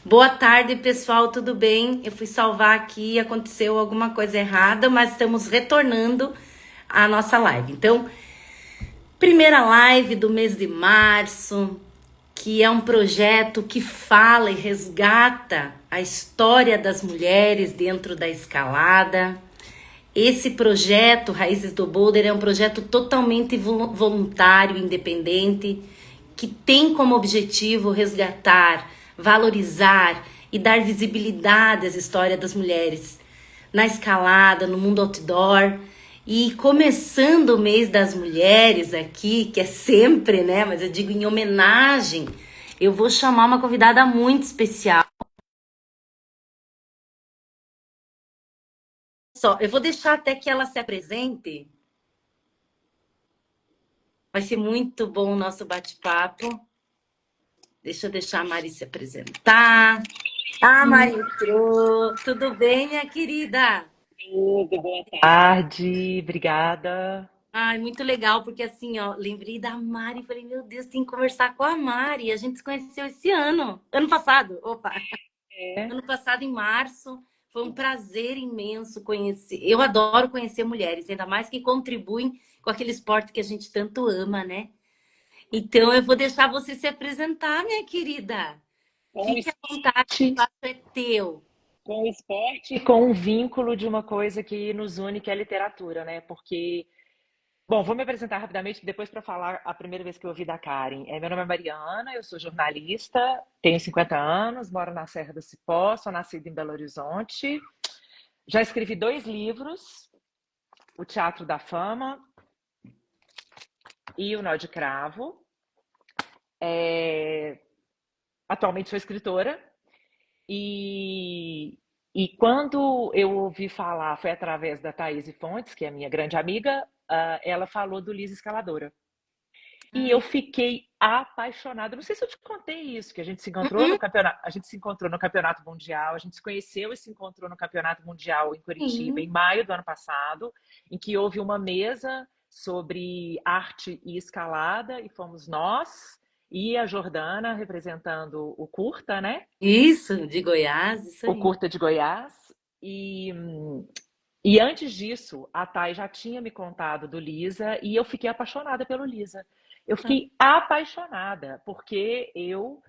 Boa tarde, pessoal, tudo bem? Eu fui salvar aqui, aconteceu alguma coisa errada, mas estamos retornando à nossa live. Então, primeira live do mês de março, que é um projeto que fala e resgata a história das mulheres dentro da escalada. Esse projeto, Raízes do Boulder, é um projeto totalmente voluntário, independente, que tem como objetivo resgatar, valorizar e dar visibilidade às histórias das mulheres na escalada, no mundo outdoor. E começando o mês das mulheres aqui, que é sempre, né? Mas eu digo em homenagem, eu vou chamar uma convidada muito especial. Só, eu vou deixar até que ela se apresente. Vai ser muito bom o nosso bate-papo. Deixa eu deixar a Mari se apresentar. Ah, Mari entrou. Tudo bem, minha querida? Tudo, boa tarde, obrigada. Ai, muito legal, porque assim, ó, lembrei da Mari e falei, meu Deus, tem que conversar com a Mari. A gente se conheceu esse ano passado. Opa, É, ano passado, em março. Foi um prazer imenso conhecer. Eu adoro conhecer mulheres, ainda mais que contribuem com aquele esporte que a gente tanto ama, né? Então, eu vou deixar você se apresentar, minha querida. com o Fique à vontade, o esporte, espaço é teu. com o esporte e com o vínculo de uma coisa que nos une, que é a literatura, né? Porque, bom, vou me apresentar rapidamente depois para falar a primeira vez que eu ouvi da Karen. Meu nome é Mariana, eu sou jornalista, tenho 50 anos, moro na Serra do Cipó, sou nascida em Belo Horizonte. Já escrevi 2 livros, O Teatro da Fama e O Nó de Cravo. É, Atualmente sou escritora. E, e quando eu ouvi falar, foi através da Thaís Fontes, que é minha grande amiga, ela falou do Liz Escaladora. E eu Ai, fiquei apaixonada. Não sei se eu te contei isso, que a gente se encontrou uhum, no campeonato, a gente se encontrou no Campeonato Mundial, a gente se conheceu e se encontrou no Campeonato Mundial em Curitiba em sim. maio do ano passado, em que houve uma mesa sobre arte e escalada, e fomos nós e a Jordana representando o curta, né? Isso, de Goiás, isso O aí. curta de Goiás. E, e antes disso, a Thay já tinha me contado do Lisa e eu fiquei apaixonada pelo Lisa. Eu fiquei apaixonada, porque eu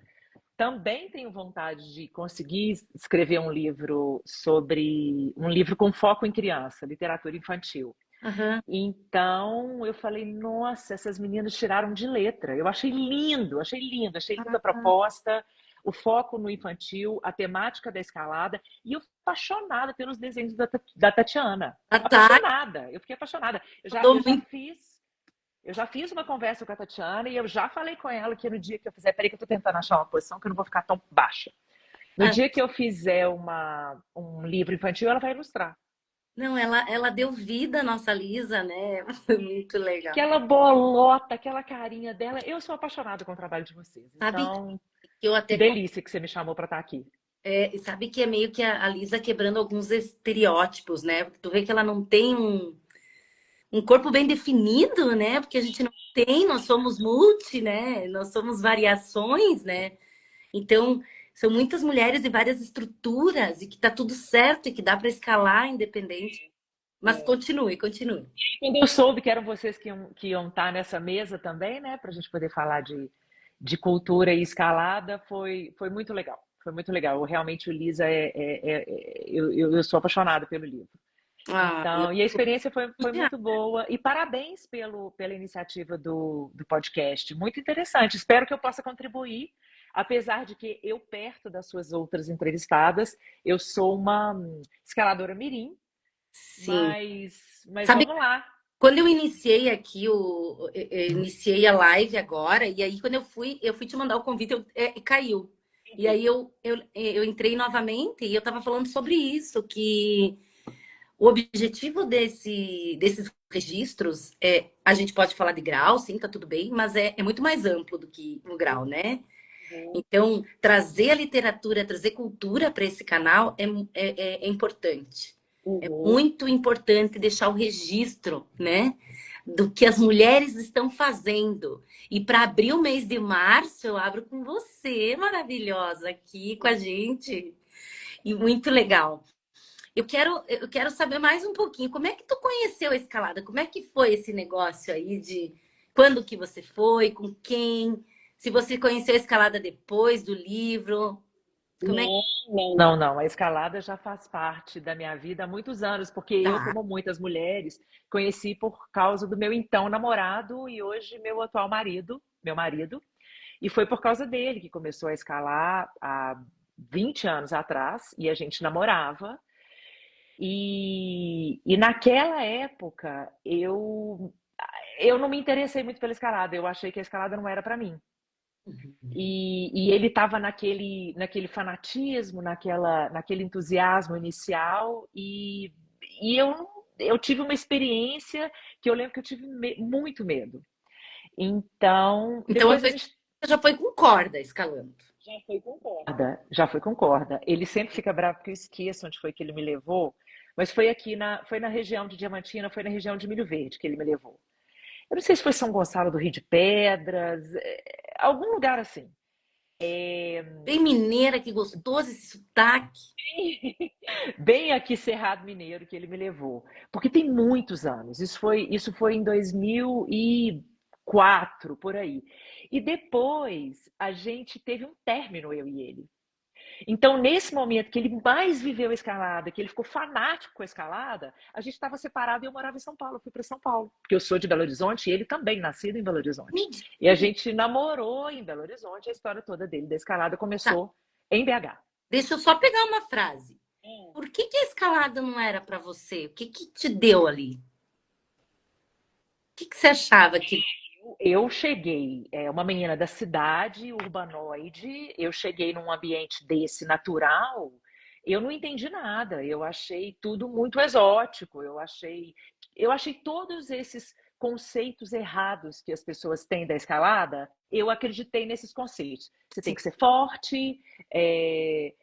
também tenho vontade de conseguir escrever um livro sobre um livro com foco em criança, literatura infantil. Aham. Então eu falei, nossa, essas meninas tiraram de letra. Eu achei linda a proposta, o foco no infantil, a temática da escalada, e eu apaixonada pelos desenhos da Tatiana. A Thay Apaixonada, eu fiquei apaixonada. mandou muito. Eu já fiz uma conversa com a Tatiana e eu já falei com ela que no dia que eu fizer, peraí que eu tô tentando achar uma posição que eu não vou ficar tão baixa. No Ah, dia que eu fizer um livro infantil, ela vai ilustrar. não, ela deu vida à nossa Lisa, né? Foi muito legal. Aquela bolota, aquela carinha dela. Eu sou apaixonada com o trabalho de vocês. Sabe Então, que eu que até delícia que você me chamou para estar aqui. sabe que é meio que a Lisa quebrando alguns estereótipos, né? Porque tu vê que ela não tem um corpo bem definido, né? Porque a gente não tem, nós somos multi, né? Nós somos variações, né? Então, são muitas mulheres de várias estruturas e que tá tudo certo e que dá para escalar independente. Mas continue, continue. Quando eu soube que eram vocês que iam estar nessa mesa também, né, para a gente poder falar de cultura e escalada, foi muito legal. Foi muito legal. Realmente, o Lisa eu sou apaixonada pelo livro. Ah, eu Então, e a experiência foi entusiasta. muito boa. E parabéns pela iniciativa do podcast. Muito interessante. Espero que eu possa contribuir, apesar de que eu, perto das suas outras entrevistadas, eu sou uma escaladora mirim, Sim. mas Sabe, vamos lá. quando eu iniciei aqui eu iniciei a live agora e aí quando eu fui te mandar o convite, caiu. E aí eu entrei novamente e eu tava falando sobre isso, que o objetivo desses registros a gente pode falar de grau, sim, tá tudo bem, mas é muito mais amplo do que o grau, né? Uhum. Então, trazer a literatura, trazer cultura para esse canal é importante. É Uhum. muito importante deixar o registro, né? do que as mulheres estão fazendo. E para abrir o mês de março, eu abro com você, maravilhosa, aqui com a gente. E muito legal. Eu quero saber mais um pouquinho. Como é que tu conheceu a escalada? Como é que foi esse negócio aí de quando que você foi, com quem? Se você conheceu a escalada depois do livro? Como é que Não. A escalada já faz parte da minha vida há muitos anos, porque eu, tá? como muitas mulheres, conheci por causa do meu então namorado e hoje meu atual marido, meu marido, e foi por causa dele que começou a escalar há 20 anos atrás e a gente namorava. E naquela época eu não me interessei muito pela escalada, eu achei que a escalada não era para mim. E ele estava naquele fanatismo, naquele entusiasmo inicial, e eu tive uma experiência que eu lembro que eu tive muito medo. Então, Então depois a gente você já foi com corda escalando. já foi com corda. Ele sempre fica bravo porque eu esqueço onde foi que ele me levou, mas foi na região de Diamantina, foi na região de Milho Verde que ele me levou. Eu não sei se foi São Gonçalo do Rio de Pedras, algum lugar assim. Bem mineira, que gostoso esse sotaque. Bem aqui Cerrado Mineiro que ele me levou, porque tem muitos anos. Isso foi em 2004 por aí. E depois a gente teve um término, eu e ele. Então, nesse momento que ele mais viveu a escalada, que ele ficou fanático com a escalada, a gente estava separado e eu morava em São Paulo. Eu fui para São Paulo, porque eu sou de Belo Horizonte e ele também, nascido em Belo Horizonte. Me diz, E a gente namorou em Belo Horizonte, a história toda dele da escalada tá, começou em BH. deixa eu só pegar uma frase. Por que que a escalada não era para você? O que que te deu ali? O que que você achava que... Eu cheguei, uma menina da cidade, urbanoide, eu cheguei num ambiente desse natural, eu não entendi nada, eu achei tudo muito exótico, eu achei todos esses conceitos errados que as pessoas têm da escalada, eu acreditei nesses conceitos. Você tem Sim, que ser forte, é,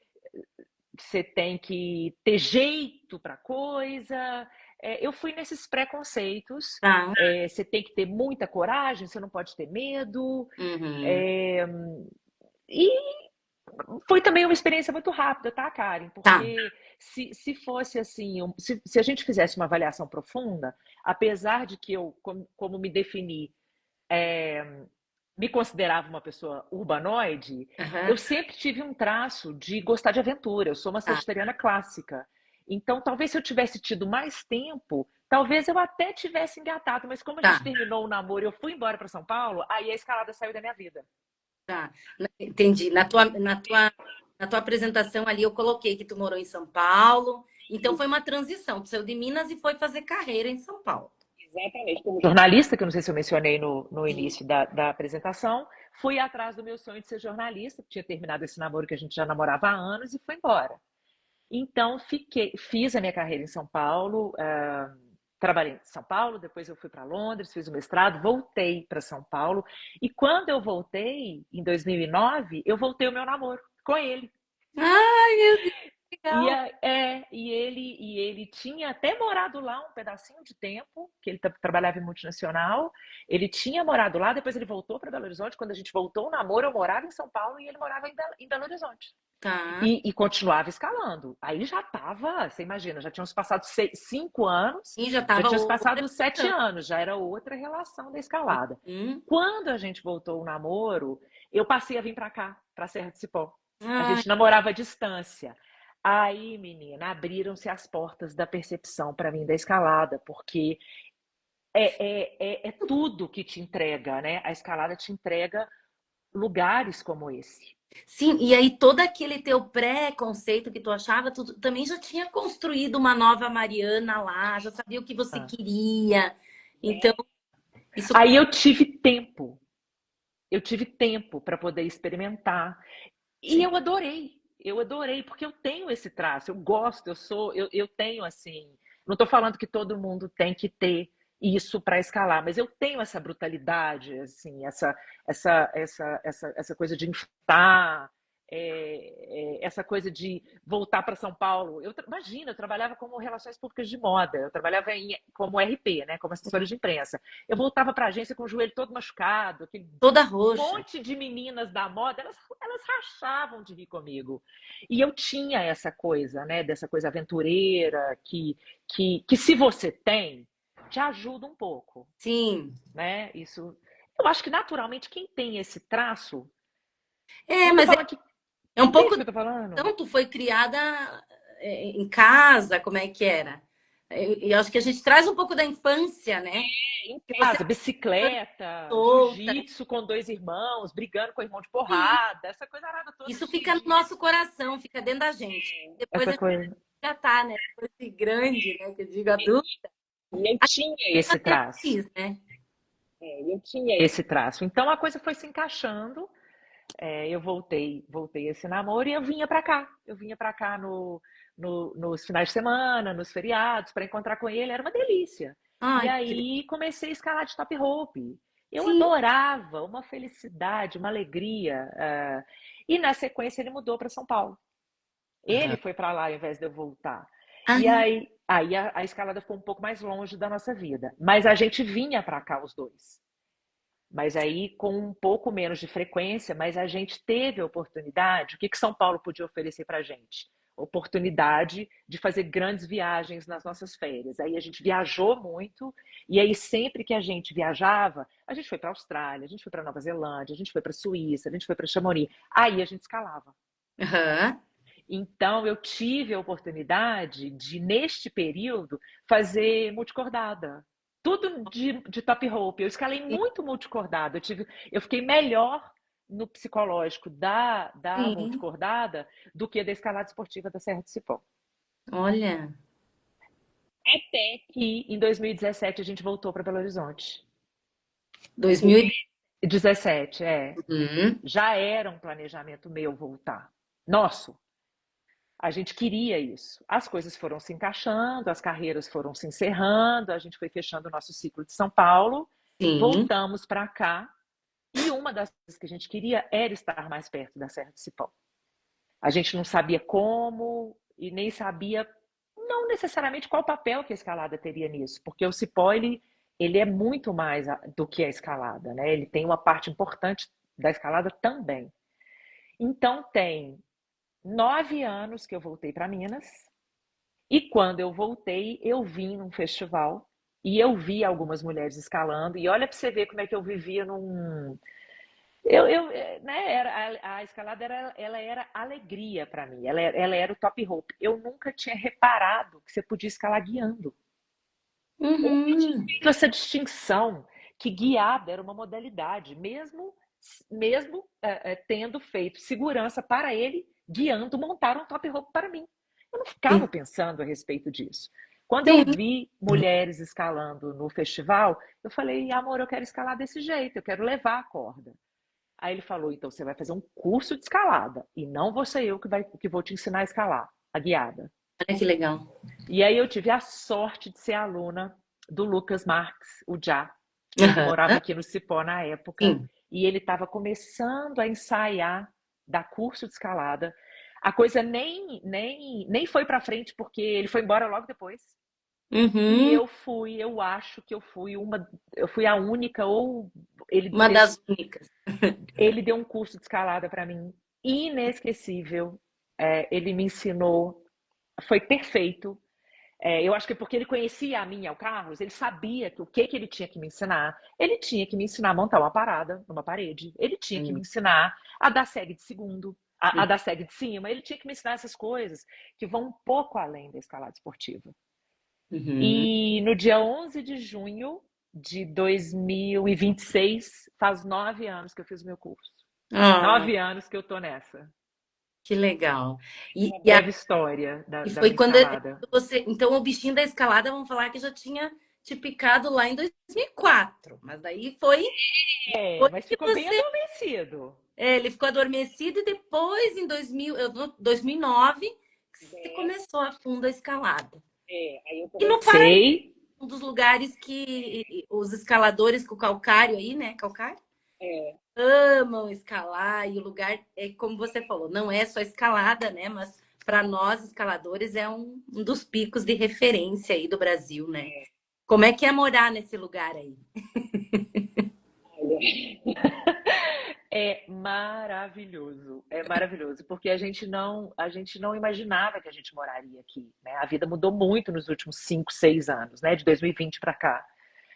você tem que ter jeito para coisa. Eu fui nesses preconceitos. tá. Você tem que ter muita coragem, você não pode ter medo. Uhum. É, e foi também uma experiência muito rápida, tá, Karen? Tá, Porque se fosse assim, se a gente fizesse uma avaliação profunda, apesar de que eu, como me defini, me considerava uma pessoa urbanoide, aham, eu sempre tive um traço de gostar de aventura. Eu sou uma tá, sagitariana clássica. Então, talvez se eu tivesse tido mais tempo, talvez eu até tivesse engatado. Mas como a gente tá, terminou o namoro e eu fui embora para São Paulo, aí a escalada saiu da minha vida. tá. Entendi. Na tua apresentação ali, eu coloquei que tu morou em São Paulo. Então, foi uma transição. Tu saiu de Minas e foi fazer carreira em São Paulo. Exatamente. Como jornalista, que eu não sei se eu mencionei no Sim. início da apresentação, fui atrás do meu sonho de ser jornalista, tinha terminado esse namoro que a gente já namorava há anos e foi embora. Então, fiz a minha carreira em São Paulo, trabalhei em São Paulo, depois eu fui para Londres, fiz o mestrado, voltei para São Paulo. E quando eu voltei, em 2009, eu voltei o meu namoro com ele. Ai, meu Deus, que E, legal. ele tinha até morado lá um pedacinho de tempo, que ele trabalhava em multinacional. Ele tinha morado lá, depois ele voltou para Belo Horizonte. Quando a gente voltou o namoro, eu morava em São Paulo e ele morava em Belo Horizonte. Tá. E continuava escalando. Aí já estava, você imagina, já tínhamos passado 5 anos, E já já tava tínhamos outra passado 7 anos, questão. já era outra relação da escalada. Hum. Quando a gente voltou o namoro, eu passei a vir para cá, para Serra do Cipó. A Ai, gente namorava à distância. Aí, menina, abriram-se as portas da percepção para mim da escalada, porque é tudo que te entrega, né? A escalada te entrega lugares como esse. sim, e aí todo aquele teu pré-conceito que tu achava, tu também já tinha construído uma nova Mariana lá, já sabia o que você Ah. queria. Então, isso. Aí eu tive tempo para poder experimentar. E Sim. eu adorei, porque eu tenho esse traço, eu gosto, eu tenho assim, não estou falando que todo mundo tem que ter isso para escalar, mas eu tenho essa brutalidade, assim, essa coisa de enfrentar, essa coisa de voltar para São Paulo. Imagina, eu trabalhava como relações públicas de moda, eu trabalhava como RP, né, como assessora de imprensa. Eu voltava para a agência com o joelho todo machucado, aquele Toda roxa. monte de meninas da moda, elas rachavam de rir comigo. E eu tinha essa coisa, né, dessa coisa aventureira, que se você tem, te ajuda um pouco, Sim. né? Isso, eu acho que naturalmente quem tem esse traço, É, não tô mas falando que é um não é pouco. isso que eu tô falando. Então, tu foi criada em casa, como é que era? E acho que a gente traz um pouco da infância, né? Em Que você casa, bicicleta, solta. jiu-jitsu com dois irmãos, brigando com o irmão de E porrada, essa coisa arada toda isso de, fica no de- nosso coração, fica dentro da gente. Depois a essa gente coisa. já tá, né? Depois de grande, né? Que eu digo adulto, E eu a tinha gente esse já teve traço. isso, né? Eu tinha esse traço. Então a coisa foi se encaixando. Eu voltei esse namoro e eu vinha para cá. Eu vinha para cá nos finais de semana, nos feriados, para encontrar com ele, era uma delícia. E Ai, aí comecei a escalar de top rope. Eu sim. adorava, uma felicidade, uma alegria. E na sequência ele mudou para São Paulo. Ele Aham. foi para lá ao invés de eu voltar. E Ah, aí a escalada ficou um pouco mais longe da nossa vida. Mas a gente vinha para cá os dois. Mas aí com um pouco menos de frequência, mas a gente teve a oportunidade. O que São Paulo podia oferecer para a gente? Oportunidade de fazer grandes viagens nas nossas férias. Aí a gente viajou muito, e aí sempre que a gente viajava, a gente foi para a Austrália, a gente foi para Nova Zelândia, a gente foi para a Suíça, a gente foi para Chamonix. Aí a gente escalava. aham. Então eu tive a oportunidade de, neste período, fazer multicordada. Tudo de top rope. Eu escalei muito multicordada. Eu fiquei melhor no psicológico da Sim. multicordada do que da escalada esportiva da Serra do Cipó. Olha, Até que em 2017 a gente voltou para Belo Horizonte. 2000 e... 17, é. Uhum. Já era um planejamento meu voltar. Nosso. A gente queria isso. As coisas foram se encaixando, as carreiras foram se encerrando, a gente foi fechando o nosso ciclo de São Paulo, Sim. voltamos para cá, e uma das coisas que a gente queria era estar mais perto da Serra do Cipó. A gente não sabia como e nem sabia, não necessariamente qual papel que a escalada teria nisso, porque o Cipó ele é muito mais do que a escalada, né? Ele tem uma parte importante da escalada também. Então tem 9 anos que eu voltei para Minas. E quando eu voltei, eu vim num festival e eu vi algumas mulheres escalando. E olha para você ver como é que eu vivia num. Né, a escalada ela era alegria para mim, ela era o top rope. Eu nunca tinha reparado que você podia escalar guiando. Eu nunca tinha Uhum. feito essa distinção que guiada era uma modalidade, mesmo tendo feito segurança para ele, guiando, montar um top rope para mim. Eu não ficava Sim. pensando a respeito disso. Quando eu Sim. vi mulheres escalando no festival, eu falei, amor, eu quero escalar desse jeito, eu quero levar a corda. Aí ele falou, então você vai fazer um curso de escalada, e não vou ser eu que vou te ensinar a escalar, a guiada. Olha que legal. E aí eu tive a sorte de ser aluna do Lucas Marques, o Já. Ele morava Aham. aqui no Cipó na época, Sim. e ele estava começando a ensaiar, dar curso de escalada. A coisa nem foi para frente, porque ele foi embora logo depois. E Uhum. eu acho que eu fui a única, ou ele Uma deu, das únicas. ele deu um curso de escalada para mim, inesquecível. Ele me ensinou, foi perfeito. Eu acho que porque ele conhecia a mim e ao Carlos, ele sabia que o que ele tinha que me ensinar. Ele tinha que me ensinar a montar uma parada numa parede. Ele tinha que me Hum. ensinar a dar segue de segundo, a dar segue de cima. Ele tinha que me ensinar essas coisas que vão um pouco além da escalada esportiva. Uhum. E no dia 11 de junho de 2026, faz 9 anos que eu fiz o meu curso. Ah, 9 anos que eu tô nessa. que legal. Uma E, breve história e da foi minha quando escalada. você. Então, o bichinho da escalada, vamos falar que já tinha te picado lá em 2004. Mas daí foi Mas que ficou bem você. adormecido. Ele ficou adormecido e depois, em 2009, que você começou a fundo a escalada. Aí eu E no Paraná, comecei. um dos lugares que os escaladores com calcário aí, né? Calcário? É, amam escalar e o lugar é como você falou, não é só escalada, né? Mas para nós escaladores é um dos picos de referência aí do Brasil, né? Como é que é morar nesse lugar aí? olha. É maravilhoso, porque a gente não imaginava que a gente moraria aqui, né? A vida mudou muito nos últimos 5, 6 anos, né? De 2020 para cá.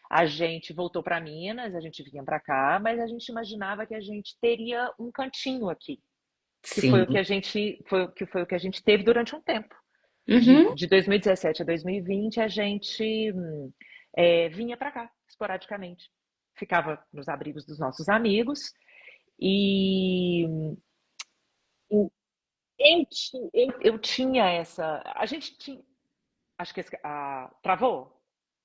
A gente voltou para Minas, a gente vinha para cá, mas a gente imaginava que a gente teria um cantinho aqui, que foi o que Sim. a gente foi o que a gente teve durante um tempo. Uhum. De 2017 a 2020, a gente vinha para cá, esporadicamente. Ficava nos abrigos dos nossos amigos e eu tinha essa. A gente tinha. Acho que travou?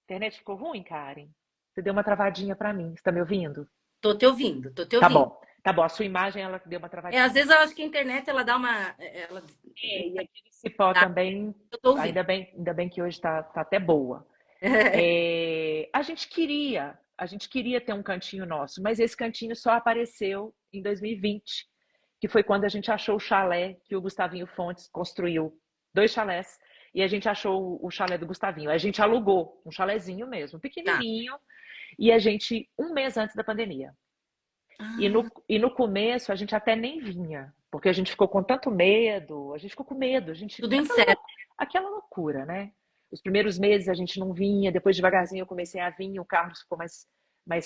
A internet ficou ruim, Karen? Você deu uma travadinha para mim. Você está me ouvindo? Tô te ouvindo, tô te Tá ouvindo. bom. Tá bom. A sua imagem ela deu uma É, às travadinha. vezes eu acho que a internet ela dá uma. Ela, E aqui no Cipó também. eu tô ouvindo. Ainda bem que hoje tá até boa. A gente queria ter um cantinho nosso, mas esse cantinho só apareceu em 2020, que foi quando a gente achou o chalé que o Gustavinho Fontes construiu. 2 chalés, e a gente achou o chalé do Gustavinho. A gente alugou um chalézinho mesmo, Tá. pequenininho, e a gente, um mês antes da pandemia. Ah, E no começo a gente até nem vinha, porque a gente ficou com tanto medo, a gente ficou com medo, tudo incerto. aquela loucura, né? Os primeiros meses a gente não vinha, depois devagarzinho eu comecei a vir, o Carlos ficou mais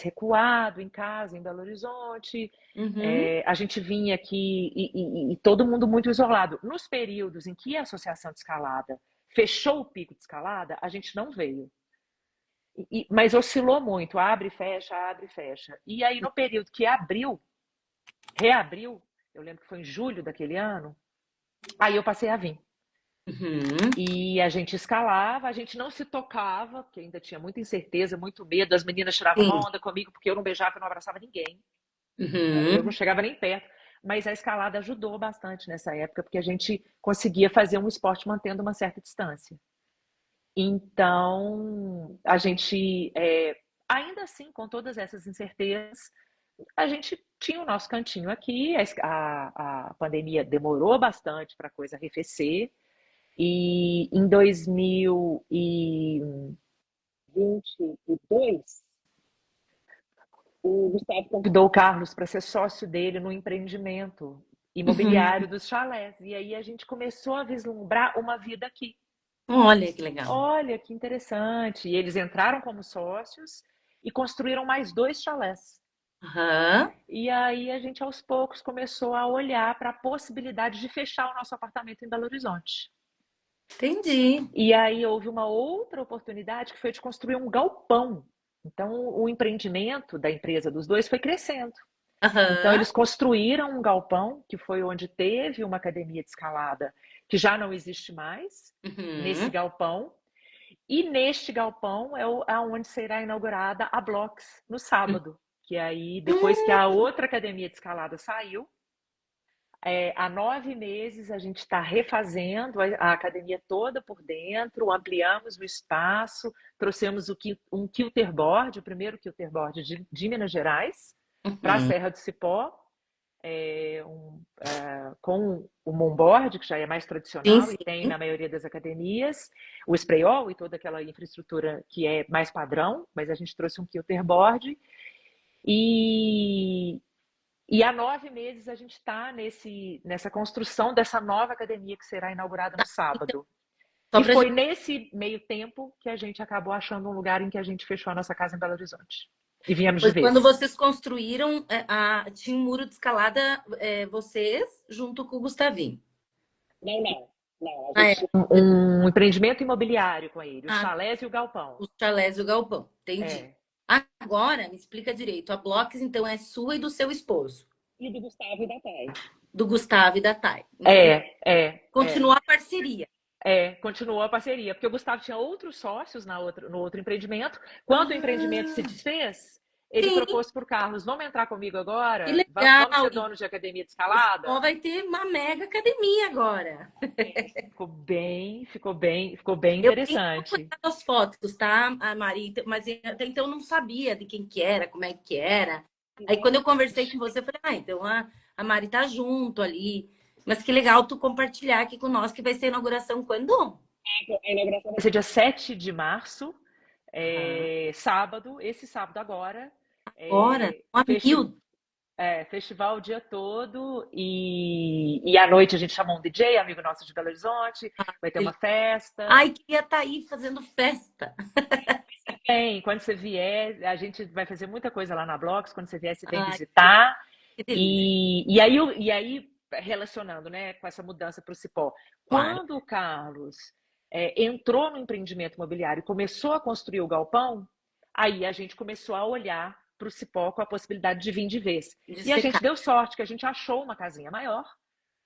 recuado em casa, em Belo Horizonte. Uhum. A gente vinha aqui e todo mundo muito isolado. Nos períodos em que a Associação de Escalada fechou o pico de escalada, a gente não veio. Mas oscilou muito, abre e fecha, abre e fecha. E aí, no período que abriu, reabriu, eu lembro que foi em julho daquele ano, aí eu passei a vir. Uhum. E a gente escalava, a gente não se tocava, porque ainda tinha muita incerteza, muito medo. As meninas tiravam Sim. uma onda comigo porque eu não beijava e não abraçava ninguém. Eu não Uhum. chegava nem perto. Mas a escalada ajudou bastante nessa época, porque a gente conseguia fazer um esporte mantendo uma certa distância. Então, a gente, ainda assim, com todas essas incertezas, a gente tinha o nosso cantinho aqui. A pandemia demorou bastante para a coisa arrefecer. E em 2022, o Gustavo convidou o Carlos para ser sócio dele no empreendimento Uhum. imobiliário dos chalés. E aí a gente começou a vislumbrar uma vida aqui. Olha que legal. Olha que interessante. E eles entraram como sócios e construíram mais 2 chalés. Aham. E aí a gente aos poucos começou a olhar para a possibilidade de fechar o nosso apartamento em Belo Horizonte. Entendi. E aí houve uma outra oportunidade que foi de construir um galpão. Então o empreendimento da empresa dos dois foi crescendo. Então Aham. eles construíram um galpão que foi onde teve uma academia de escalada que já não existe mais, nesse Uhum. galpão. E neste galpão é onde será inaugurada a Blocks no sábado. Que aí, depois que Hum, a outra academia de escalada saiu, há 9 meses a gente está refazendo a academia toda por dentro, ampliamos o espaço, trouxemos um kilterboard, o primeiro kilterboard de Minas Gerais, para a uhum. Serra do Cipó, com o monboard, que já é mais Sim, tradicional e tem sim. na maioria das academias, o sprayol e toda aquela infraestrutura que é mais padrão, mas a gente trouxe um kilterboard e, e há 9 meses a gente está nessa construção dessa nova academia que será inaugurada no Então, sábado. só E pra foi gente. nesse meio tempo que a gente acabou achando um lugar em que a gente fechou a nossa casa em Belo Horizonte. E viemos de Pois quando vez. vocês construíram, tinha um muro de escalada, vocês, junto com o Gustavinho. Não, não. Não, a Ah, gente é. tinha um empreendimento imobiliário com ele, os Ah, chalés e o galpão. os chalés e o galpão. Entendi. É. Agora, me explica direito. A Blocks, então, é sua e do seu esposo. E do Gustavo e da Thay. Do Gustavo e da Thay. É, Entendi. é. Continua a parceria. Continuou a parceria, porque o Gustavo tinha outros sócios no outro empreendimento. Quando o empreendimento se Ah, desfez, ele sim, propôs para o Carlos: vamos entrar comigo que agora? Vamos legal. ser donos de academia de O Cipó escalada? vai ter uma mega academia agora. Ficou bem Eu tenho interessante. acompanhado as fotos, tá, a Mari? Mas até então eu não sabia de quem que era, como é que era. Aí quando eu conversei com você, eu falei, então a Mari tá junto ali. Mas que legal tu compartilhar aqui com nós que vai ser a inauguração quando? A inauguração vai ser dia 7 de março, Aham. sábado, esse sábado agora. Agora, É, um festi- mil. festival o dia todo e à noite a gente chamou um DJ, amigo nosso de Belo Horizonte, vai ter uma festa. Ai, queria estar aí fazendo festa. Tem, quando você vier, a gente vai fazer muita coisa lá na Blocks, quando você vier, você vem Ai, visitar. que delícia. E aí, relacionando, né, com essa mudança para o Cipó, Claro. quando o Carlos entrou no empreendimento imobiliário e começou a construir o galpão, aí a gente começou a olhar para o Cipó com a possibilidade de vir de vez. E a gente Dissecar. deu sorte que a gente achou uma casinha maior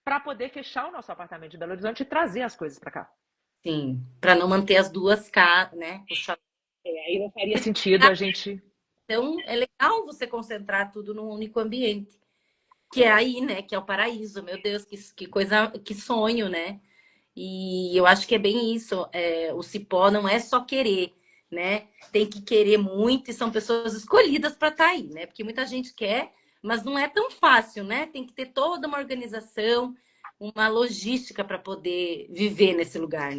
para poder fechar o nosso apartamento de Belo Horizonte e trazer as coisas para cá. Sim, para não manter as duas casas, né? O chalé. Aí não faria sentido a gente. Então, é legal você concentrar tudo num único ambiente. Que é aí, né? Que é o paraíso. Meu Deus, que coisa, que sonho, né? E eu acho que é bem isso. O cipó não é só querer, né? Tem que querer muito e são pessoas escolhidas para estar aí, né? Porque muita gente quer, mas não é tão fácil, né? Tem que ter toda uma organização, uma logística para poder viver nesse lugar.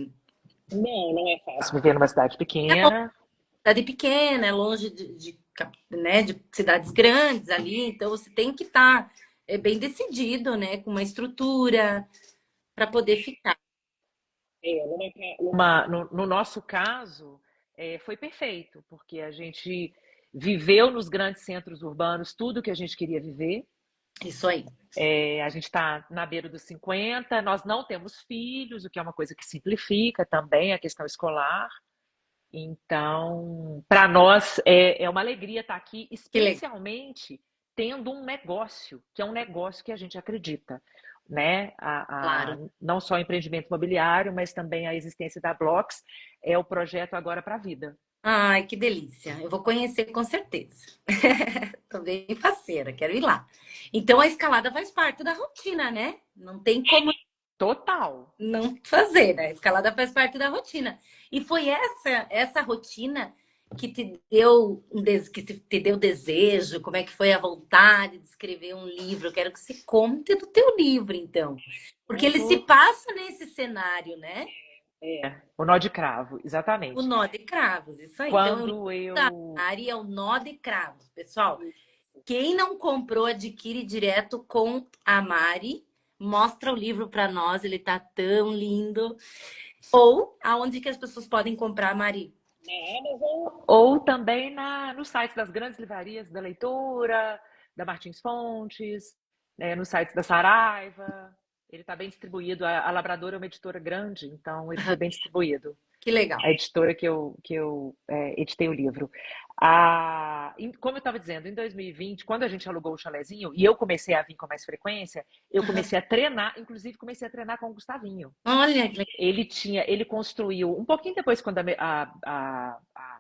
Não, não é fácil viver numa cidade É longe pequena. de cidade pequena, é longe né, de cidades grandes ali, então você tem que estar bem decidido, né? Com uma estrutura para poder ficar. No nosso caso, foi perfeito, porque a gente viveu nos grandes centros urbanos tudo que a gente queria viver. Isso aí. A gente está na beira dos 50, nós não temos filhos, o que é uma coisa que simplifica também a questão escolar. Então, para nós é uma alegria estar aqui, Que legal. especialmente tendo um negócio, que é um negócio que a gente acredita, né? Claro. Não só o empreendimento imobiliário, mas também a existência da Blocks é o projeto Agora para a Vida. Ai, que delícia. Eu vou conhecer com certeza. Tô bem faceira, quero ir lá. Então a escalada faz parte da rotina, né? Não tem como Total. não fazer, né? A escalada faz parte da rotina. E foi essa rotina que te deu que te deu desejo, como é que foi a vontade de escrever um livro? Eu quero que você conte do teu livro, então. Porque ele se Uhum. passa nesse cenário, né? O nó de cravo, O exatamente. nó de cravos, isso aí. Então, é o livro Quando da eu. Mari é o nó de cravos. Pessoal, quem não comprou, adquire direto com a Mari. Mostra o livro para nós, ele tá tão lindo. Ou aonde que as pessoas podem comprar, Mari? Ou também no site das grandes livrarias da Leitura, da Martins Fontes, no site da Saraiva. Ele está bem distribuído. A Labrador é uma editora grande, então ele foi bem distribuído. Que legal. A editora que eu editei o livro. Como eu estava dizendo, em 2020, quando a gente alugou o chalezinho e eu comecei a vir com mais frequência, eu comecei a treinar, inclusive comecei a treinar com o Gustavinho. Olha, que legal. Ele construiu um pouquinho depois,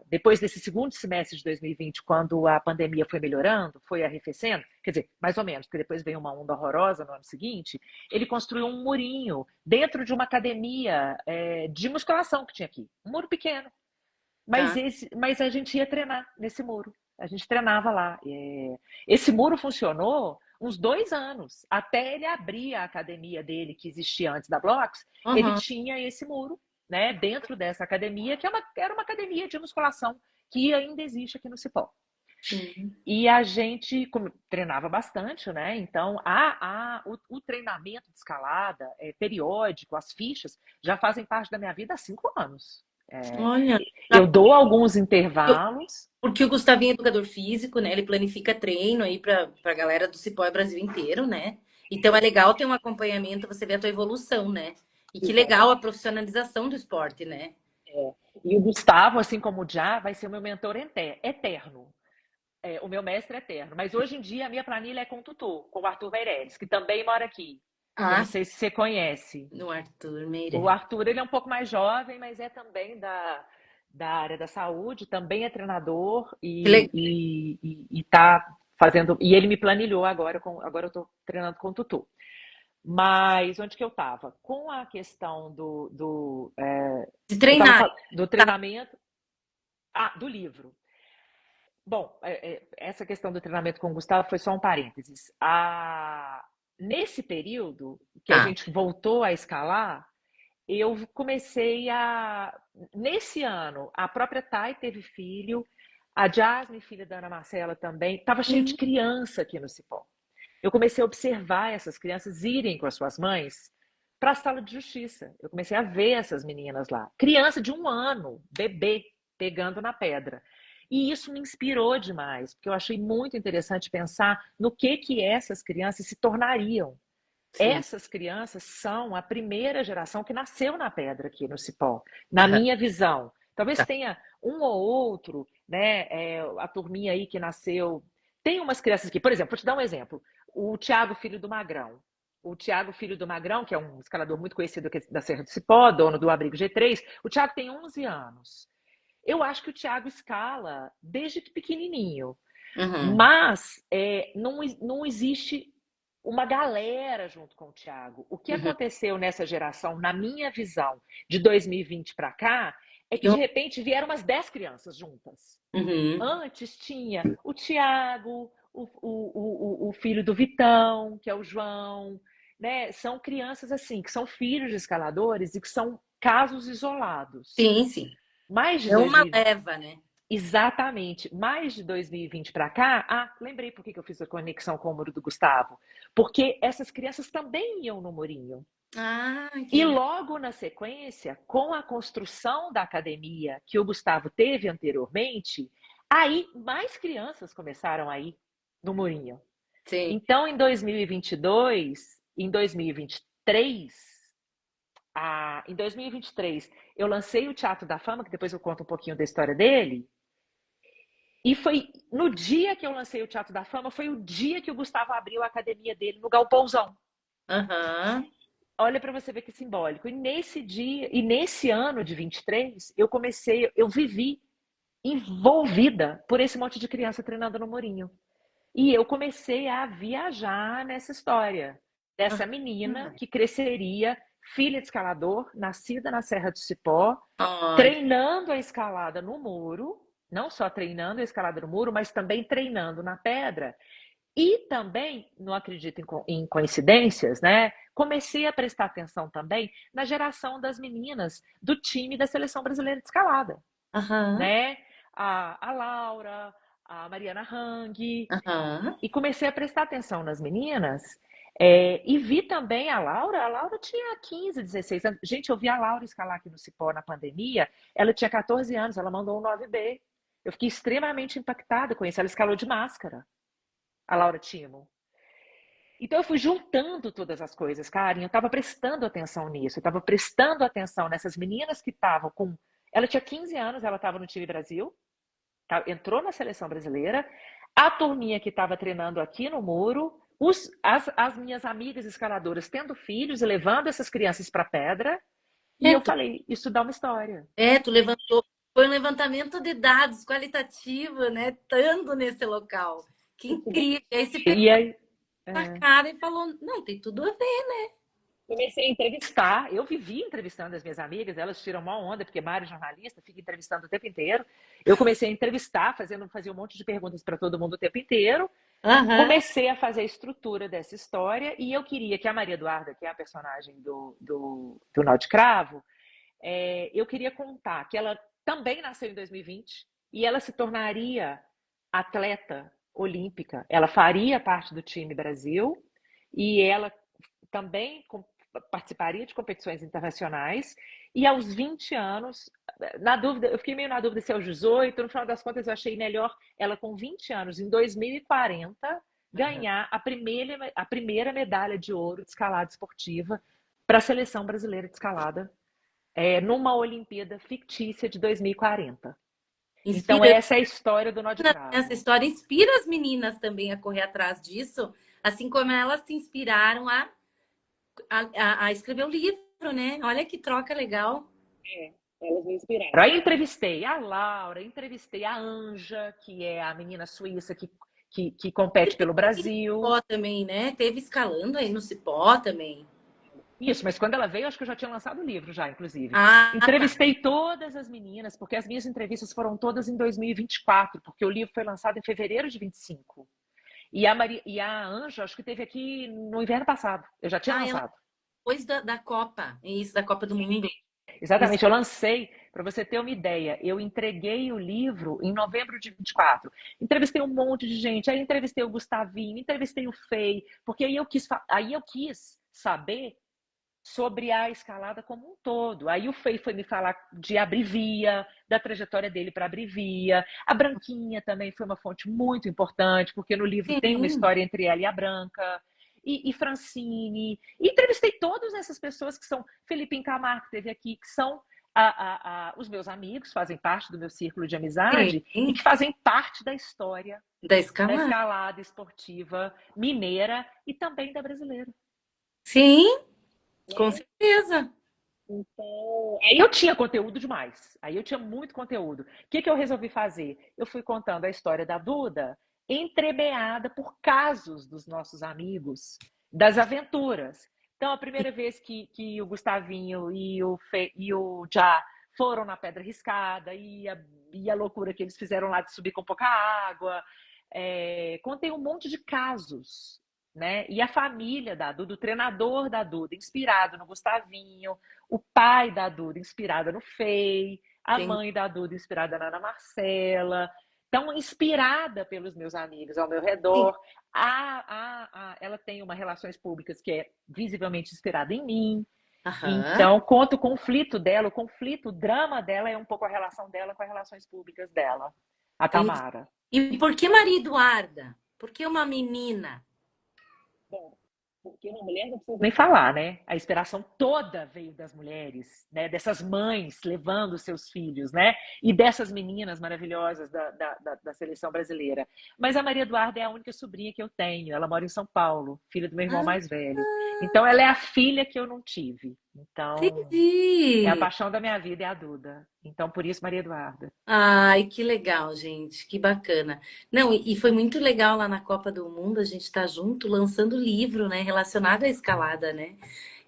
depois desse segundo semestre de 2020, quando a pandemia foi melhorando, foi arrefecendo, quer dizer, mais ou menos, porque depois veio uma onda horrorosa no ano seguinte, ele construiu um murinho dentro de uma academia de musculação que tinha aqui, um muro pequeno, Tá. mas a gente ia treinar nesse muro, a gente treinava lá. Esse muro funcionou uns 2 anos, até ele abrir a academia dele, que existia antes da Blocks, ele Uhum. tinha esse muro, né, dentro dessa academia, que era uma academia de musculação que ainda existe aqui no Cipó. Sim. E a gente treinava bastante, né? Então, o treinamento de escalada periódico, as fichas, já fazem parte da minha vida há 5 anos. Olha, Eu dou alguns intervalos. porque o Gustavinho é educador físico, né? Ele planifica treino aí para a galera do Cipó e Brasil inteiro, né? Então é legal ter um acompanhamento, você ver a tua evolução, né? E que legal a profissionalização do esporte, né? E o Gustavo, assim como o Já, vai ser o meu mentor eterno. O meu mestre eterno. Mas hoje em dia a minha planilha é com o tutor, com o Arthur Meirelles, que também mora aqui. Eu não Ah, sei se você conhece. no Arthur O Meire. Arthur, ele é um pouco mais jovem, mas é também da área da saúde, também é treinador Que legal. e tá fazendo. E ele me planilhou agora eu estou treinando com o tutor. Mas onde que eu estava? Com a questão De eu estava treinar. falando do treinamento, do livro. Bom, essa questão do treinamento com o Gustavo foi só um parênteses. Nesse período que a Tá. gente voltou a escalar, eu comecei a. Nesse ano, a própria Thay teve filho, a Jasmine, filha da Ana Marcela, também. Estava cheio de Uhum. criança aqui no Cipó. Eu comecei a observar essas crianças irem com as suas mães para a sala de justiça. Eu comecei a ver essas meninas lá. Criança de 1 ano, bebê, pegando na pedra. E isso me inspirou demais, porque eu achei muito interessante pensar no que essas crianças se tornariam. Sim. Essas crianças são a primeira geração que nasceu na pedra aqui no Cipó, na Aham. minha visão. Talvez Tá. tenha um ou outro, né? A turminha aí que nasceu. Tem umas crianças aqui, por exemplo, vou te dar um exemplo. O Tiago, filho do Magrão. O Tiago, filho do Magrão, que é um escalador muito conhecido aqui da Serra do Cipó, dono do Abrigo G3, o Tiago tem 11 anos. Eu acho que o Tiago escala desde que pequenininho. Uhum. Mas não existe uma galera junto com o Thiago. O que Uhum. aconteceu nessa geração, na minha visão, de 2020 para cá, é que de Eu- repente vieram umas 10 crianças juntas. Uhum. Antes tinha o Thiago, o filho do Vitão, que é o João, né? São crianças assim, que são filhos de escaladores e que são casos isolados. Sim, sim. Mais de É uma 2020. leva, né? Exatamente. Mais de 2020 para cá, lembrei por que eu fiz a conexão com o Muro do Gustavo. Porque essas crianças também iam no Murinho. Ah, que E legal. logo na sequência, com a construção da academia que o Gustavo teve anteriormente, aí mais crianças começaram a ir no Murinho. Sim. Então, em 2022, em 2023, eu lancei o Teatro da Fama, que depois eu conto um pouquinho da história dele. E foi no dia que eu lancei o Teatro da Fama, foi o dia que o Gustavo abriu a academia dele no Galpãozão. Aham. Olha para você ver que simbólico. E nesse dia, e nesse ano de 23, eu vivi envolvida por esse monte de criança treinando no Morinho. E eu comecei a viajar nessa história dessa menina Aham. que cresceria, filha de escalador, nascida na Serra do Cipó, Ai, treinando a escalada no muro, não só treinando a escalada no muro, mas também treinando na pedra. E também, não acredito em coincidências, né? Comecei a prestar atenção também na geração das meninas do time da Seleção Brasileira de Escalada, aham. né? A Laura, a Mariana Hang, Aham. e comecei a prestar atenção nas meninas. E vi também a Laura tinha 15, 16 anos. Gente, eu vi a Laura escalar aqui no Cipó na pandemia, ela tinha 14 anos, ela mandou um 9B. Eu fiquei extremamente impactada com isso, ela escalou de máscara, a Laura Timo. Então eu fui juntando todas as coisas, Karen, eu estava prestando atenção nisso, eu estava prestando atenção nessas meninas que estavam com... Ela tinha 15 anos, ela estava no time Brasil, entrou na seleção brasileira, a turminha que estava treinando aqui no Muro, as minhas amigas escaladoras tendo filhos e levando essas crianças para a pedra, e É, eu falei, isso dá uma história. tu levantou. Foi um levantamento de dados qualitativo, né? Estando nesse local. Que incrível. Aí você pegou E aí, a cara e falou: não, tem tudo a ver. comecei a entrevistar. Eu vivi entrevistando as minhas amigas, elas tiram uma onda, porque Mário é jornalista, fica entrevistando o tempo inteiro. Eu comecei a entrevistar, fazia um monte de perguntas para todo mundo o tempo inteiro. Aham. Comecei a fazer a estrutura dessa história e eu queria que a Maria Eduarda, que é a personagem do Nó de Cravo, eu queria contar que ela também nasceu em 2020 e ela se tornaria atleta olímpica. Ela faria parte do time Brasil e ela também participaria de competições internacionais. E aos 20 anos, na dúvida, eu fiquei meio na dúvida se é aos 18, no final das contas eu achei melhor ela com 20 anos, em 2040, Aham. ganhar a primeira medalha de ouro de escalada esportiva para a seleção brasileira de escalada, numa Olimpíada fictícia de 2040. Então, Inspira essa é a história do Nó de essa Cravo. história, inspira as meninas também a correr atrás disso, assim como elas se inspiraram a escrever o livro, né? Olha que troca legal. Elas me inspiraram. Aí entrevistei a Laura, entrevistei a Anja, que é a menina suíça que compete pelo Brasil. Cipó também, né? Teve escalando aí no Cipó também. Isso, mas quando ela veio, acho que eu já tinha lançado o livro já, inclusive. Ah, tá. Entrevistei todas as meninas, porque as minhas entrevistas foram todas em 2024, porque o livro foi lançado em fevereiro de 25. E a Anja, acho que teve aqui no inverno passado. Eu já tinha Ah, ela lançado. depois da Copa. Isso, da Copa do Mundo. Isso. Exatamente, eu lancei, para você ter uma ideia, eu entreguei o livro em novembro de 24. Entrevistei um monte de gente, aí entrevistei o Gustavinho, entrevistei o Fei, porque aí eu quis saber sobre a escalada como um todo. Aí o Fei foi me falar de Abrivia, da trajetória dele para Abrivia. A Branquinha também foi uma fonte muito importante, porque no livro tem uma Sim. história entre ela e a Branca. E Francine. E entrevistei todas essas pessoas que são. Felipe Incamar, que esteve aqui, que são os meus amigos, fazem parte do meu círculo de amizade e Sim. que fazem parte da história Da da escalada. escalada esportiva mineira e também da brasileira. Sim, com certeza. Então, aí eu tinha conteúdo demais. Aí eu tinha muito conteúdo. O que eu resolvi fazer? Eu fui contando a história da Duda, entremeada por casos dos nossos amigos, das aventuras. Então, a primeira vez que o Gustavinho e o Já foram na Pedra Riscada, e a loucura que eles fizeram lá de subir com pouca água. Contei um monte de casos, né? E a família da Duda, o treinador da Duda, inspirado no Gustavinho, o pai da Duda, inspirada no Fei, a Tem, mãe da Duda, inspirada na Ana Marcela. Então, inspirada pelos meus amigos ao meu sim. redor. Ela tem uma relações públicas que é visivelmente inspirada em mim. Aham. Então, conto o conflito dela, o drama dela é um pouco a relação dela com as relações públicas dela, a Entendi. Tamara. E por que Maria Eduarda? Por que uma menina? Bom, porque uma mulher não precisa nem falar, né? A inspiração toda veio das mulheres, né? Dessas mães levando seus filhos, né? E dessas meninas maravilhosas da seleção brasileira. Mas a Maria Eduarda é a única sobrinha que eu tenho. Ela mora em São Paulo, filha do meu irmão Ah, mais velho. Então, ela é a filha que eu não tive. Então, é a entendi. paixão da minha vida, é a Duda. Então, por isso, Maria Eduarda. Ai, que legal, gente, que bacana. Não, e foi muito legal lá na Copa do Mundo, a gente tá junto lançando livro, né, relacionado à escalada, né?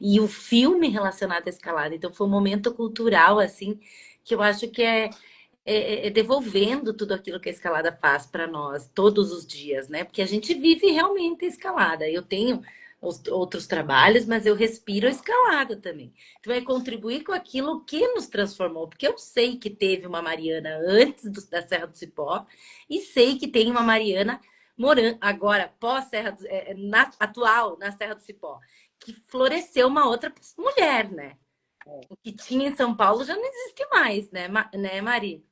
E o filme relacionado à escalada. Então foi um momento cultural, assim, que eu acho que é devolvendo tudo aquilo que a escalada faz para nós todos os dias, né? Porque a gente vive realmente a escalada. Eu tenho os outros trabalhos, mas eu respiro a escalada também. Então é contribuir com aquilo que nos transformou, porque eu sei que teve uma Mariana antes da Serra do Cipó e sei que tem uma Mariana morando agora pós Serra atual na Serra do Cipó, que floresceu uma outra mulher, né? O que tinha em São Paulo já não existe mais, né, Mari?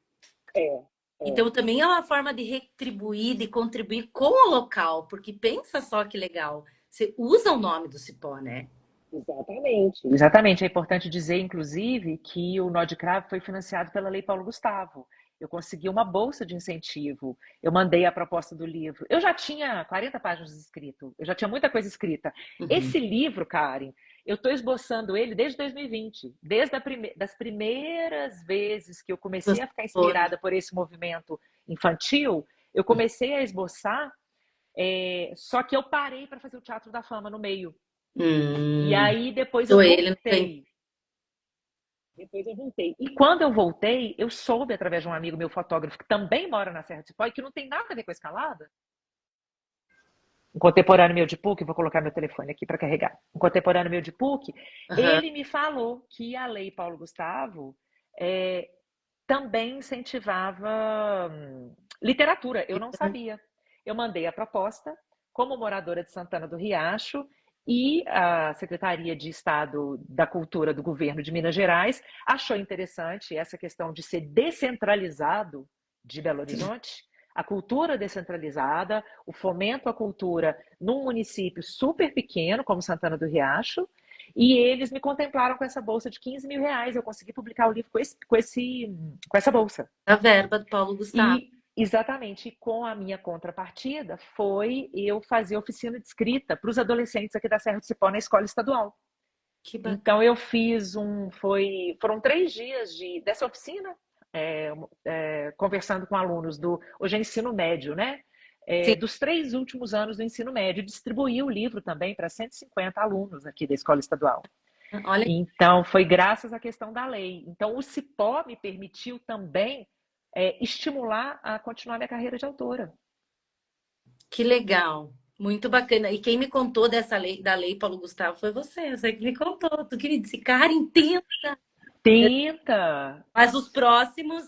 É, é. Então, também é uma forma de retribuir, de contribuir com o local, porque pensa só que legal. Você usa o nome do cipó, né? Exatamente. Exatamente. É importante dizer, inclusive, que o Nó de Cravo foi financiado pela Lei Paulo Gustavo. Eu consegui uma bolsa de incentivo. Eu mandei a proposta do livro. Eu já tinha 40 páginas escrito. Eu já tinha muita coisa escrita. Uhum. Esse livro, Karen, eu estou esboçando ele desde 2020. Desde das primeiras vezes que eu comecei a ficar Gostou. inspirada por esse movimento infantil, eu comecei a esboçar, só que eu parei para fazer o Teatro da Fama no meio. E Hum, aí depois eu Sou ele, não tem. voltei. Depois eu voltei. E quando eu voltei, eu soube através de um amigo meu fotógrafo que também mora na Serra de Cipó e que não tem nada a ver com a escalada. Um contemporâneo meu de PUC, vou colocar meu telefone aqui para carregar. Um contemporâneo meu de PUC, Aham. ele me falou que a Lei Paulo Gustavo é, também incentivava literatura. Eu não sabia. Eu mandei a proposta como moradora de Santana do Riacho e a Secretaria de Estado da Cultura do Governo de Minas Gerais achou interessante essa questão de ser descentralizado de Belo Horizonte, a cultura descentralizada, o fomento à cultura num município super pequeno como Santana do Riacho, e eles me contemplaram com essa bolsa de R$ 15.000. Eu consegui publicar o livro com essa bolsa. A verba do Paulo Gustavo. E exatamente com a minha contrapartida foi eu fazer oficina de escrita para os adolescentes aqui da Serra do Cipó na escola estadual. Que bacana. Então eu fiz foram 3 dias dessa oficina, conversando com alunos hoje é ensino médio, né? Sim. Dos 3 últimos anos do ensino médio, distribuí o livro também para 150 alunos aqui da escola estadual. Olha Então, foi graças à questão da lei. Então, o Cipó me permitiu também estimular a continuar minha carreira de autora. que legal. Muito bacana. E quem me contou dessa lei, da lei Paulo Gustavo, foi você. Você que me contou. Tu queria dizer, cara, entenda. Tenta! Mas os próximos,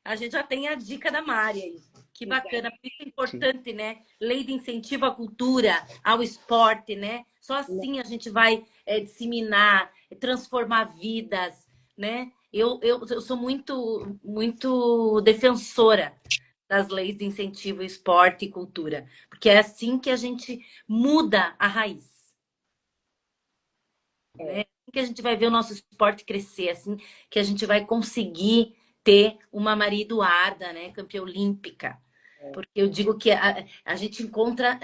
a gente já tem a dica da Mari aí. Que bacana, por isso é importante, né? Lei de incentivo à cultura, ao esporte, né? Só assim a gente vai disseminar, transformar vidas, né? Eu sou muito defensora das leis de incentivo ao esporte e cultura, porque é assim que a gente muda a raiz, né? Assim que a gente vai ver o nosso esporte crescer, assim que a gente vai conseguir ter uma Maria Eduarda, né, campeã olímpica. Porque eu digo que a gente encontra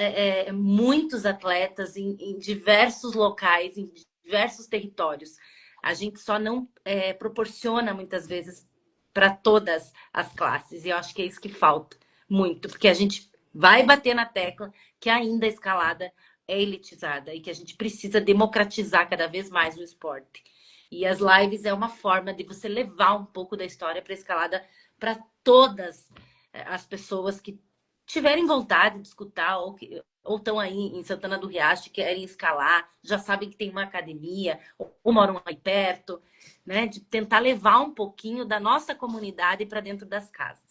muitos atletas em diversos locais, em diversos territórios. A gente só não proporciona muitas vezes para todas as classes. E eu acho que é isso que falta muito, porque a gente vai bater na tecla que ainda a escalada é elitizada e que a gente precisa democratizar cada vez mais o esporte. E as lives é uma forma de você levar um pouco da história para a escalada para todas as pessoas que tiverem vontade de escutar ou estão aí em Santana do Riacho, querem escalar, já sabem que tem uma academia, ou moram aí perto, né? De tentar levar um pouquinho da nossa comunidade para dentro das casas.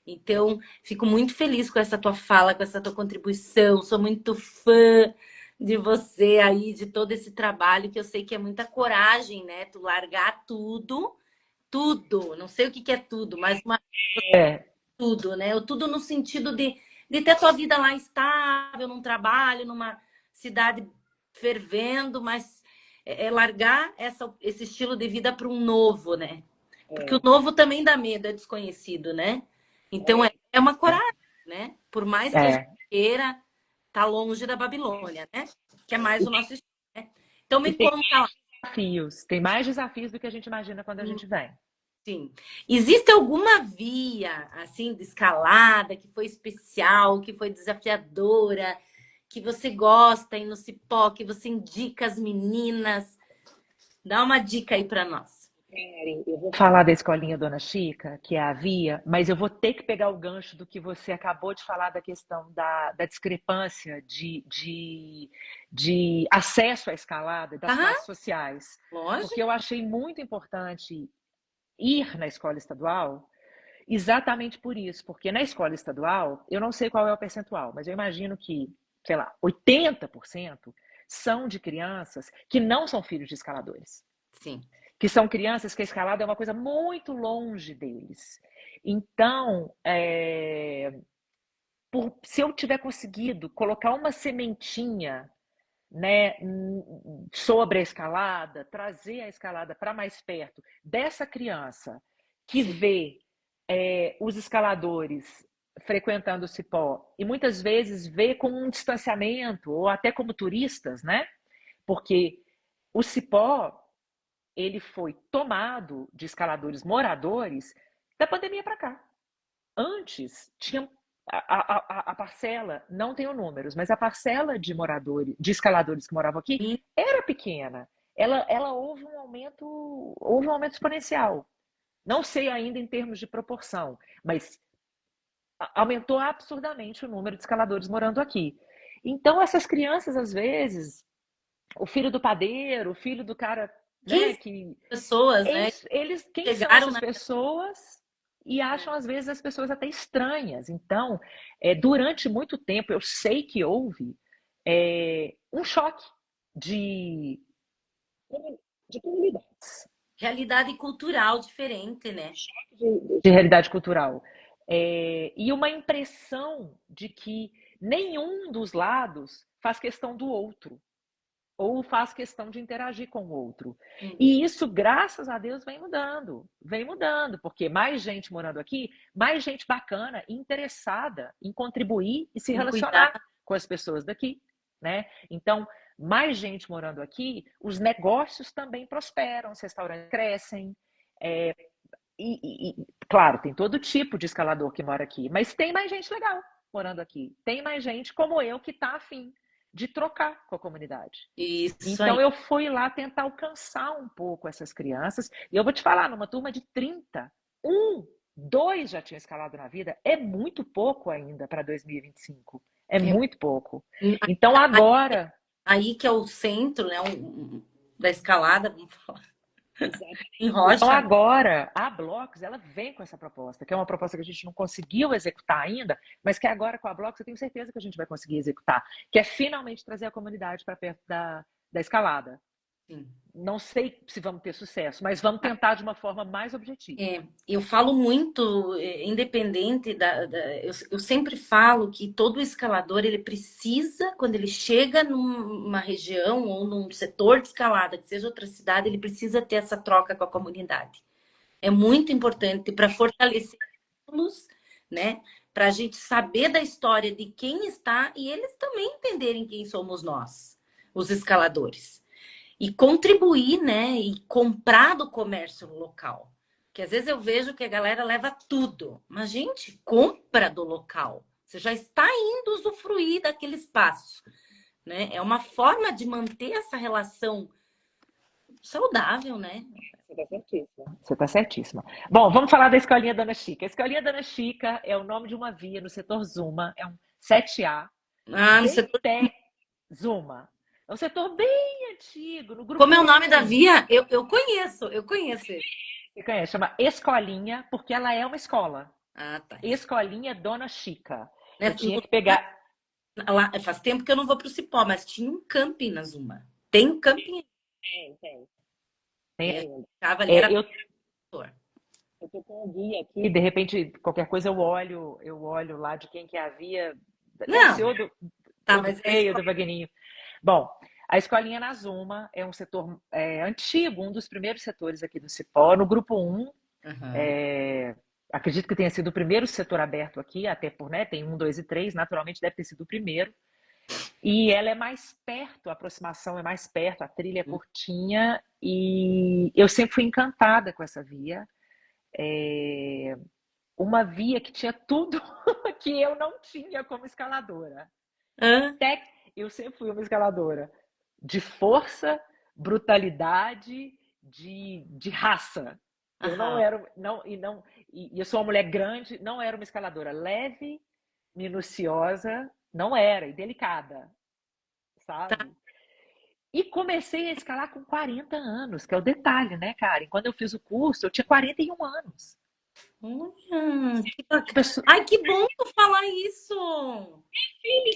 Então, fico muito feliz com essa tua fala, com essa tua contribuição. Sou muito fã de você aí, de todo esse trabalho, que eu sei que é muita coragem, né? Tu largar tudo, tudo, não sei o que que é tudo, mas uma É, tudo, né? O tudo no sentido de ter a tua vida lá estável, num trabalho, numa cidade fervendo, mas largar esse estilo de vida para um novo, né? Porque o novo também dá medo, é desconhecido, né? Então é uma coragem, né? Por mais que a gente é. queira, tá longe da Babilônia, né? Que é mais o nosso estilo, né? Então E me tem conta lá. desafios, tem mais desafios do que a gente imagina quando a gente vem. Sim. Existe alguma via, assim, de escalada que foi especial, que foi desafiadora, que você gosta aí no Cipó, que você indica as meninas? Dá uma dica aí para nós. Eu vou falar da escolinha Dona Chica, que é a Via, mas eu vou ter que pegar o gancho do que você acabou de falar da questão da discrepância de acesso à escalada das Ah, classes sociais. Porque lógico. eu achei muito importante ir na escola estadual exatamente por isso, porque na escola estadual, eu não sei qual é o percentual, mas eu imagino que, sei lá, 80% são de crianças que não são filhos de escaladores, Sim. que são crianças que a escalada é uma coisa muito longe deles. Então, se eu tiver conseguido colocar uma sementinha, né, sobre a escalada, trazer a escalada para mais perto dessa criança que Sim. vê os escaladores frequentando o cipó e muitas vezes vê com um distanciamento ou até como turistas, né? Porque o cipó ele foi tomado de escaladores moradores da pandemia para cá. Antes tinha a parcela, não tenho números, mas a parcela de moradores, de escaladores que moravam aqui Sim. era pequena. Ela houve um aumento exponencial. Não sei ainda em termos de proporção, mas aumentou absurdamente o número de escaladores morando aqui. Então, essas crianças, às vezes, o filho do padeiro, o filho do cara, Quem né, são que as pessoas, né? quem são Chegaram essas na. pessoas e É. acham às vezes as pessoas até estranhas. Então, durante muito tempo eu sei que houve um choque de, de comunidades, Realidade cultural diferente, né? de realidade cultural. E uma impressão de que nenhum dos lados faz questão do outro, ou faz questão de interagir com o outro. Uhum. E isso, graças a Deus, vem mudando, porque mais gente morando aqui, mais gente bacana, interessada em contribuir e se Em cuidar. relacionar com as pessoas daqui, né? Então, mais gente morando aqui, os negócios também prosperam, os restaurantes crescem, é, claro, tem todo tipo de escalador que mora aqui, mas tem mais gente legal morando aqui. Tem mais gente como eu que está afim de trocar com a comunidade. Isso Então aí. eu fui lá tentar alcançar um pouco essas crianças. E eu vou te falar, numa turma de 30, um, dois já tinham escalado na vida. É muito pouco ainda para 2025. É É, muito pouco. Então agora. aí que é o centro, né, da escalada, vamos falar, Exatamente. em Então rocha. agora a Blocks ela vem com essa proposta, que é uma proposta que a gente não conseguiu executar ainda, mas que agora com a Blocks eu tenho certeza que a gente vai conseguir executar, que é finalmente trazer a comunidade para perto da escalada. Sim. Não sei se vamos ter sucesso, mas vamos tentar de uma forma mais objetiva. Eu falo muito, independente eu sempre falo que todo escalador ele precisa, quando ele chega numa região ou num setor de escalada, que seja outra cidade, ele precisa ter essa troca com a comunidade. É muito importante para fortalecer-los, né? Para a gente saber da história de quem está e eles também entenderem quem somos nós, os escaladores. E contribuir, né? E comprar do comércio local. Que às vezes eu vejo que a galera leva tudo. Mas, gente, compra do local. Você já está indo usufruir daquele espaço. Né? É uma forma de manter essa relação saudável, né? Você está certíssima. Você está certíssima. Bom, vamos falar da Escolinha Dona Chica. A Escolinha Dona Chica é o nome de uma via no setor Zuma, é um 7A, Ah, no bem setor. Zuma. É um setor bem antigo, no Como grupo é o nome da 1. via? Eu conheço, eu conheço. Você conhece? Chama Escolinha, porque ela é uma escola. Ah, tá. Escolinha Dona Chica. Né, Eu tinha que pegar. lá, faz tempo que eu não vou para o Cipó, mas tinha um camping na Zuma. Tem um camping. Tem É, ainda. ficava ali, É, era eu pastor. Eu tô com o guia aqui. E de repente, qualquer coisa eu olho lá de quem que é a via. Deve ser Não, tá, ou do mas é Feio, ou do Vagninho. Bom, a Escolinha na Zuma é um setor antigo, um dos primeiros setores aqui do Cipó. No grupo 1, Uhum. acredito que tenha sido o primeiro setor aberto aqui, até por, né, tem 1, 2 e 3, naturalmente deve ter sido o primeiro. E ela é mais perto, a aproximação é mais perto, a trilha é curtinha, e eu sempre fui encantada com essa via. Uma via que tinha tudo que eu não tinha como escaladora. Hã? Eu sempre fui uma escaladora de força, brutalidade, de raça. Eu não Aham. era, e eu sou uma mulher grande, não era uma escaladora leve, minuciosa, não era, e delicada, Tá. sabe? E comecei a escalar com 40 anos, que é o detalhe, né, Karen? Quando eu fiz o curso, eu tinha 41 anos. Que bacana. Ai, que bom tu falar isso.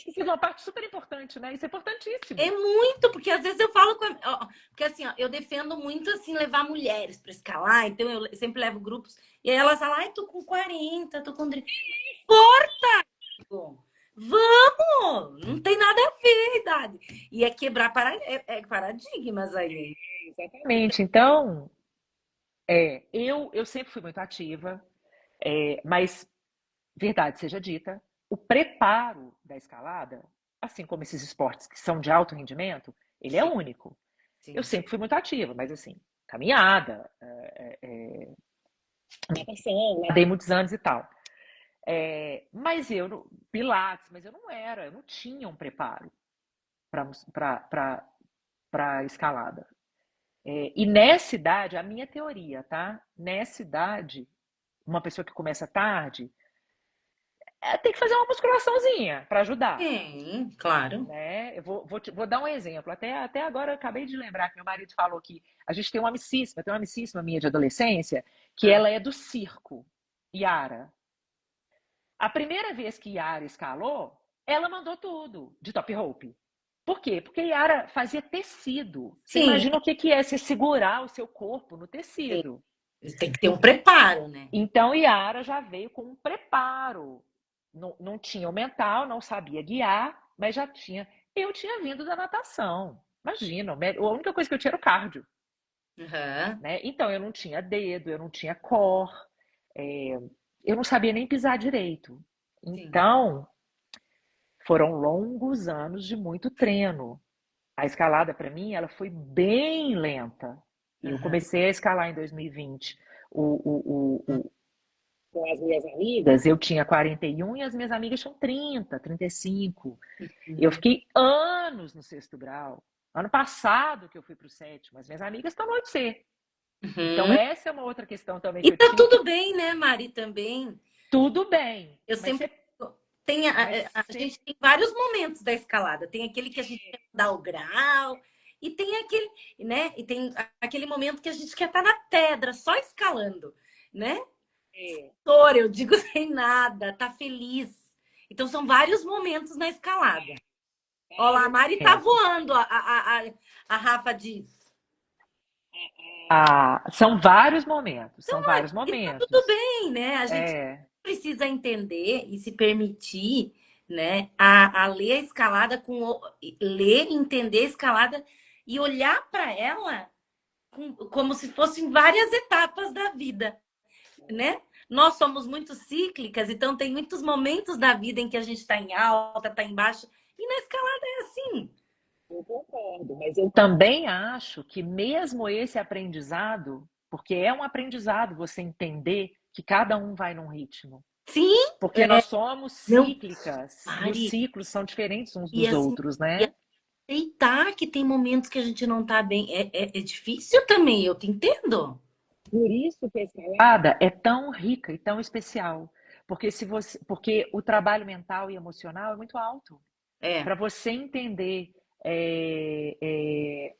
Isso é uma parte super importante, né? Isso é É importantíssimo. muito, porque às vezes eu falo com. Porque assim, ó, eu defendo muito assim levar mulheres para escalar, então eu sempre levo grupos, e aí elas falam, ai, tô com 40, tô com 30. Vamos! Não tem nada a ver a idade. E é quebrar paradigmas aí. Exatamente. Então, eu sempre fui muito ativa, mas, verdade seja dita, o preparo da escalada, assim como esses esportes que são de alto rendimento, ele é Sim, único. Eu sim. sempre fui muito ativa, mas assim, caminhada, natação, nadei muitos anos e tal. Mas Pilates, mas eu não tinha um preparo para escalada. E nessa idade, a minha teoria, tá? Nessa idade, uma pessoa que começa tarde, tem que fazer uma musculaçãozinha para ajudar. Sim, claro. Né? Eu vou dar um exemplo. Até agora eu acabei de lembrar que meu marido falou que a gente tem uma amicíssima minha de adolescência, que Ah, ela é do circo, Yara. A primeira vez que Yara escalou, ela mandou tudo de top rope. Por quê? Porque Yara fazia tecido. Você sim, imagina o que é você segurar o seu corpo no sim. tecido. Tem que ter um preparo, né? Então Yara já veio com um preparo. Não tinha o mental, não sabia guiar, mas já tinha. Eu tinha vindo da natação. Imagina, a única coisa que eu tinha era o cardio. Uhum. Né? Então eu não tinha dedo, eu não tinha core, eu não sabia nem pisar direito. Sim. Então foram longos anos de muito treino. A escalada, para mim, ela foi bem lenta. Eu Uhum. comecei a escalar em 2020 o com as minhas amigas, eu tinha 41 e as minhas amigas tinham 30, 35. Eu fiquei anos no sexto grau. Ano passado que eu fui para o sétimo, as minhas amigas estão no 8C. Então, Uhum. essa é uma outra questão também E que eu tá tinha que. tudo bem, né, Mari, também. Tudo bem, Eu mas sempre você. tem Mas a você gente tem vários momentos da escalada. Tem aquele que a gente quer dar o grau e tem aquele, né? E tem aquele momento que a gente quer estar na pedra, só escalando, né? é, Eu digo sem nada, tá feliz. Então são vários momentos na escalada. Olha lá, a vários Mari tá momentos. voando, a Rafa diz. São vários momentos, são vários E tá tudo momentos. bem, né? A gente É, precisa entender e se permitir, né, a ler a escalada ler, entender a escalada e olhar para ela como se fossem várias etapas da vida, né? Nós somos muito cíclicas, então tem muitos momentos da vida em que a gente está em alta, está em baixa, e na escalada é assim. eu concordo, mas eu também acho que mesmo esse aprendizado, porque é um aprendizado você entender que cada um vai num ritmo. Sim, Porque nós somos não cíclicas e os pare. ciclos são diferentes uns E dos assim, outros, e né? aceitar que tem momentos que a gente não tá bem é difícil também, eu te entendo. Por isso que a escalada é tão rica e tão especial. Porque o trabalho mental e emocional é muito alto. É, Para você entender é, é,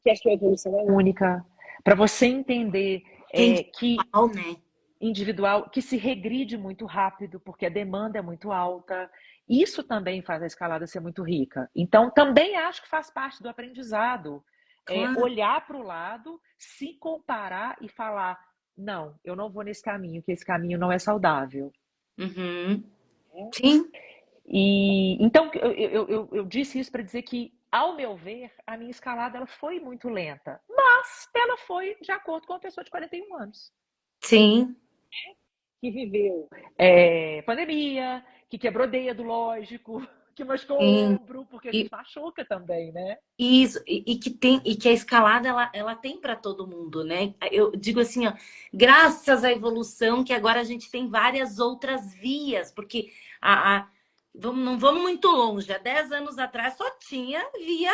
que a sua evolução é única, para você entender que é que individual, né? individual, que se regride muito rápido, porque a demanda é muito alta. Isso também faz a escalada ser muito rica. Então, também acho que faz parte do aprendizado. Claro. Olhar para o lado, se comparar e falar: não, eu não vou nesse caminho, que esse caminho não é saudável. Uhum. Sim, E então eu disse isso para dizer que, ao meu ver, a minha escalada ela foi muito lenta, mas ela foi de acordo com uma pessoa de 41 anos. sim, Que viveu pandemia, que quebrou dedo, lógico, que machucou o sim. ombro, porque a gente E machuca também, né? isso, e que a escalada ela tem para todo mundo, né? Eu digo assim, ó, graças à evolução que agora a gente tem várias outras vias, porque não vamos muito longe, há 10 anos atrás só tinha via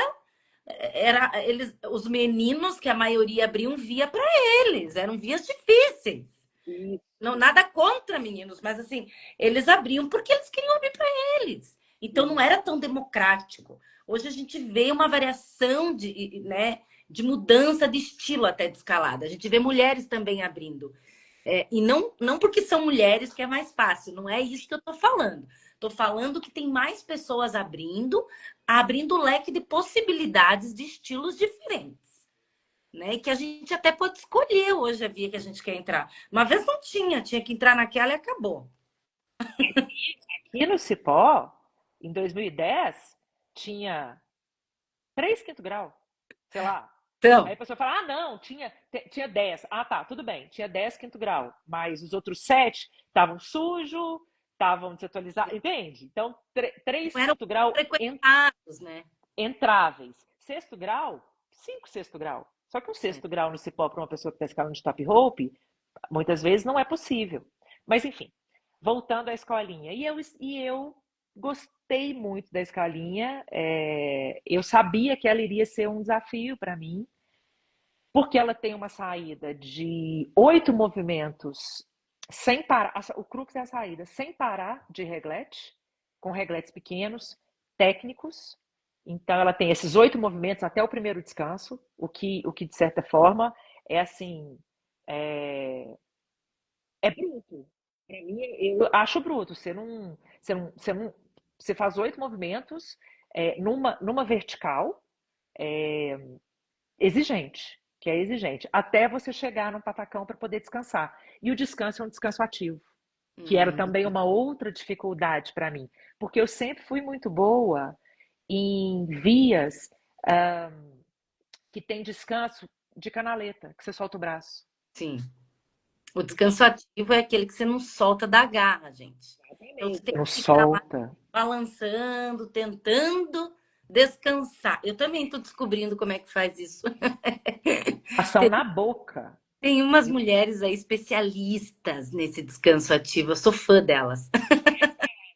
os meninos que a maioria abriam via para eles, eram vias difíceis. Não, Isso, nada contra meninos, mas assim, eles abriam porque eles queriam abrir para eles. Então não era tão democrático. Hoje a gente vê uma variação né, de mudança de estilo até de escalada. A gente vê mulheres também abrindo. E não porque são mulheres que é mais fácil, não é isso que eu estou falando. Estou falando que tem mais pessoas abrindo o leque de possibilidades de estilos diferentes, né? E que a gente até pode escolher hoje a via que a gente quer entrar. Uma vez não tinha que entrar naquela e acabou. aqui no Cipó, em 2010, tinha 3 quinto grau, sei lá. Aí Então, a pessoa fala: ah, não, tinha 10. Ah, tá, tudo bem, tinha 10 quinto grau, mas os outros 7 estavam sujos, estavam desatualizados, entende? Então, 3 não eram quinto grau frequentados, né? entráveis. Sexto grau, 5 sexto grau. Só que um É. sexto grau no cipó para uma pessoa que está escalando de top rope, muitas vezes não é possível. Mas enfim, voltando à escolinha. E eu gostei muito da escolinha. Eu sabia que ela iria ser um desafio para mim, porque ela tem uma saída de 8 movimentos sem parar. O crux é a saída sem parar de reglete, com regletes pequenos, técnicos. Então ela tem esses 8 movimentos até o primeiro descanso, o que de certa forma é assim, é, é bruto. Para mim, eu acho bruto. Você faz 8 movimentos numa vertical, é, exigente, que é exigente, até você chegar num patacão para poder descansar. E o descanso é um descanso ativo, que era Hum, também uma outra dificuldade para mim, porque eu sempre fui muito boa em vias ah, que tem descanso de canaleta, que você solta o braço. sim. O descanso ativo é aquele que você não solta da garra, gente. Então você tem Não que ficar lá solta. balançando, tentando descansar. Eu também estou descobrindo como é que faz isso. Ação na boca. Tem umas mulheres aí especialistas nesse descanso ativo. Eu sou fã delas.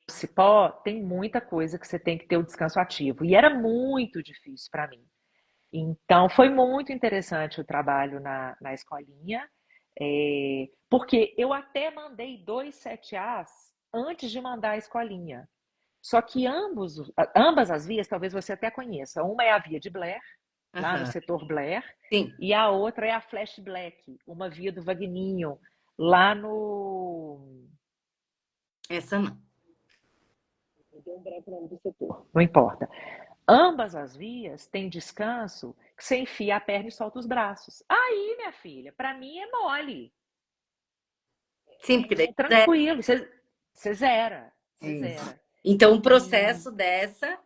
O Cipó tem muita coisa que você tem que ter o descanso ativo. E era muito difícil para mim. Então, foi muito interessante o trabalho na escolinha, porque eu até mandei 2 7As antes de mandar a escolinha. Só que ambas as vias, talvez você até conheça. Uma é a via de Blair, lá no Aham. setor Blair, Sim, e a outra é a Flash Black, uma via do Vagninho, lá no. essa não. Deu um branco no nome do setor. Não importa. Ambas as vias têm descanso que você enfia a perna e solta os braços. Aí, minha filha, para mim é mole. Sim, porque daí É é tranquilo. Você zera. Você isso. zera. Então, o E processo dessa,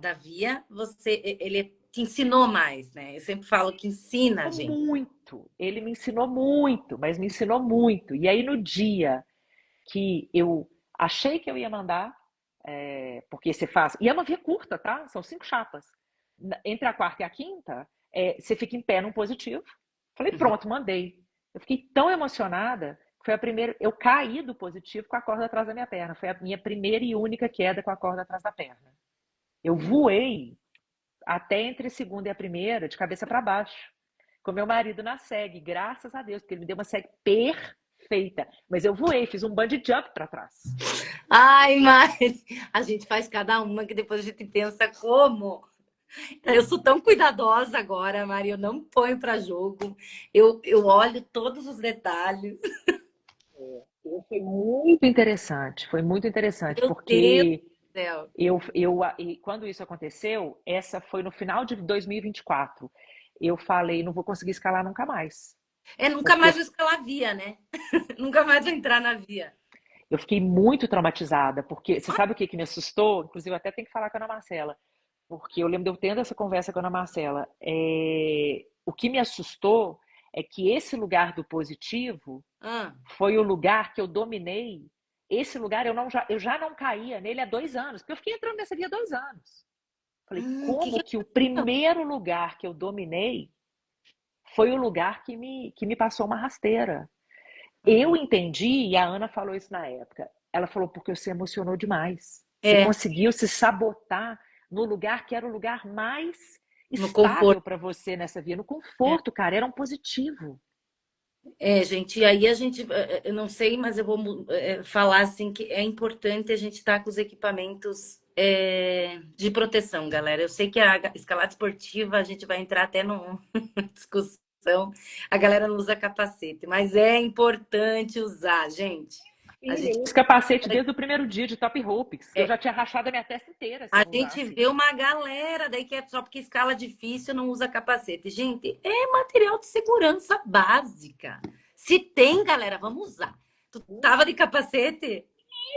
da via, ele te ensinou mais, né? Eu sempre falo que ensina a gente. muito. Ele me ensinou muito, mas me ensinou muito. E aí, no dia que eu achei que eu ia mandar, porque você faz. E é uma via curta, tá? São 5 chapas. Entre a quarta e a quinta, você fica em pé num positivo. Falei, Uhum. pronto, mandei. Eu fiquei tão emocionada que foi a primeira. Eu caí do positivo com a corda atrás da minha perna. Foi a minha primeira e única queda com a corda atrás da perna. Eu voei até entre a segunda e a primeira, de cabeça para baixo, com meu marido na segue, graças a Deus, porque ele me deu uma segue perfeita. Mas eu voei, fiz um bungee jump para trás. Ai, mas a gente faz cada uma que depois a gente pensa como. Eu sou tão cuidadosa agora, Mari, eu não ponho para jogo. Eu olho todos os detalhes. Foi muito interessante, Meu Deus porque do céu. e quando isso aconteceu, essa foi no final de 2024. Eu falei, não vou conseguir escalar nunca mais, É, nunca porque mais vou escalar via, né? Nunca mais vou entrar na via. eu fiquei muito traumatizada, porque você sabe o que que me assustou? Inclusive, eu até tenho que falar com a Ana Marcela, porque eu lembro de eu tendo essa conversa com a Ana Marcela. O que me assustou é que esse lugar do positivo Ah, foi o lugar que eu dominei. Esse lugar eu já não caía nele há 2 anos, porque eu fiquei entrando nessa via há 2 anos. Falei, que como que o aconteceu? primeiro lugar que eu dominei foi o lugar que me passou uma rasteira? Eu Uhum. entendi, e a Ana falou isso na época. Ela falou, porque você emocionou demais. Você É, conseguiu se sabotar no lugar que era o lugar mais no estável conforto. para você nessa via, no É. conforto, cara, era um positivo. É, gente, e aí a gente, eu não sei, mas eu vou falar assim que é importante a gente estar com os equipamentos de proteção, galera. Eu sei que a escalada esportiva a gente vai entrar até numa discussão, a galera não usa capacete, mas é importante usar, gente. A Filho, gente, eu uso capacete desde o primeiro dia de top ropes, que eu é, já tinha rachado a minha testa inteira se eu a não gente usasse. vê uma galera daí que é só porque escala difícil não usa capacete. Gente, é material de segurança básica. Se tem, galera, vamos usar. Tu tava de capacete?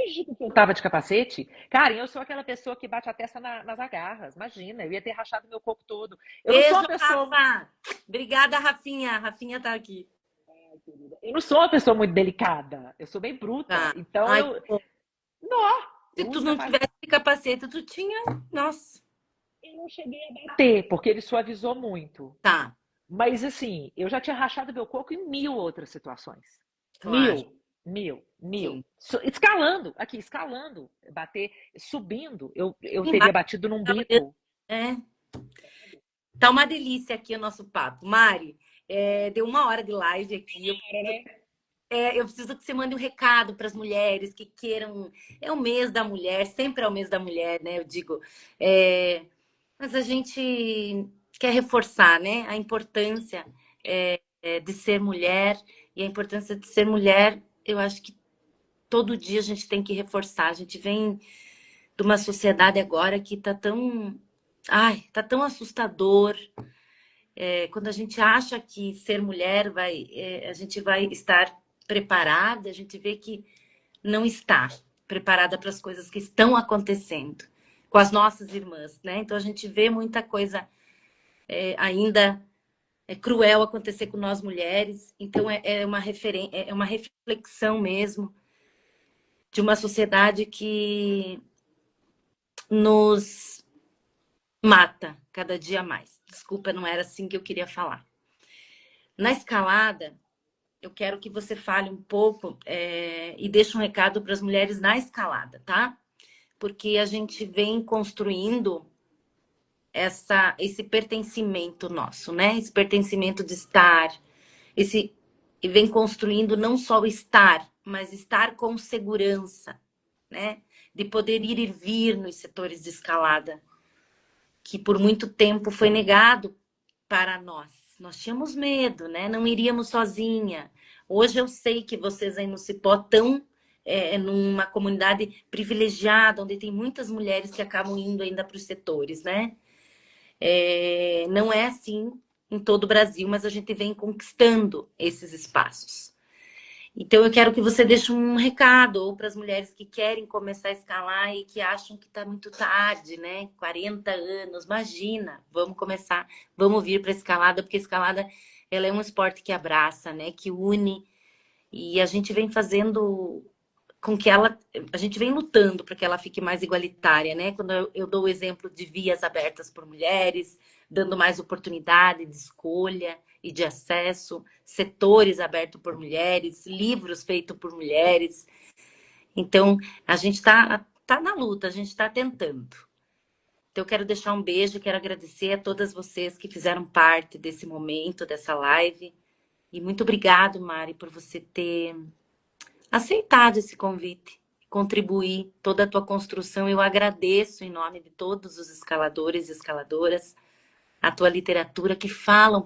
Desde que eu tava de capacete, cara, eu sou aquela pessoa que bate a testa nas agarras. Imagina, eu ia ter rachado meu corpo todo. Eu não sou Beijo, uma pessoa, Rafa. Obrigada, Rafinha. A Rafinha tá aqui. eu não sou uma pessoa muito delicada. Eu sou bem bruta. Tá. Então Ai, que bom. não, Se eu tu uso não capacete. tivesse de capacete, tu tinha. Nossa. Eu não cheguei a bater, porque ele suavizou muito. Tá, Mas assim, eu já tinha rachado meu coco em 1000 outras situações. claro. Mil, mil, mil. Sim. Escalando, aqui, escalando, bater, subindo, eu teria Embaixo, batido num bico. é. Tá uma delícia aqui o nosso papo. Mari, deu 1 hora de live aqui. Eu preciso que você mande um recado para as mulheres que queiram. É o mês da mulher, sempre é o mês da mulher, né? Eu digo. É, mas a gente quer reforçar, né? A importância de ser mulher. E a importância de ser mulher, eu acho que todo dia a gente tem que reforçar. A gente vem de uma sociedade agora que tá tão. Ai, tá tão assustador. Quando a gente acha que ser mulher a gente vai estar preparada, a gente vê que não está preparada para as coisas que estão acontecendo com as nossas irmãs, né? Então a gente vê muita coisa ainda cruel acontecer com nós mulheres. Então é uma reflexão mesmo de uma sociedade que nos mata cada dia mais. Desculpa, não era assim que eu queria falar. Na escalada, eu quero que você fale um pouco e deixe um recado para as mulheres na escalada, tá? Porque a gente vem construindo esse pertencimento nosso, né? Esse pertencimento de estar, e vem construindo não só o estar, mas estar com segurança, né? De poder ir e vir nos setores de escalada, que por muito tempo foi negado para nós. Nós tínhamos medo, né? Não iríamos sozinha. Hoje eu sei que vocês aí no Cipó estão numa comunidade privilegiada, onde tem muitas mulheres que acabam indo ainda para os setores, né? Não é assim em todo o Brasil, mas a gente vem conquistando esses espaços. Então, eu quero que você deixe um recado ou para as mulheres que querem começar a escalar e que acham que está muito tarde, né? 40 anos, imagina, vamos começar, vamos vir para a escalada, porque a escalada ela é um esporte que abraça, né? Que une, e a gente vem fazendo com que a gente vem lutando para que ela fique mais igualitária, né? Quando eu dou o exemplo de vias abertas por mulheres, dando mais oportunidade de escolha e de acesso, setores abertos por mulheres, livros feitos por mulheres. Então, a gente tá na luta, a gente está tentando. Então, eu quero deixar um beijo, quero agradecer a todas vocês que fizeram parte desse momento, dessa live. E muito obrigado, Mari, por você ter aceitado esse convite, contribuir toda a tua construção. Eu agradeço em nome de todos os escaladores e escaladoras a tua literatura que fala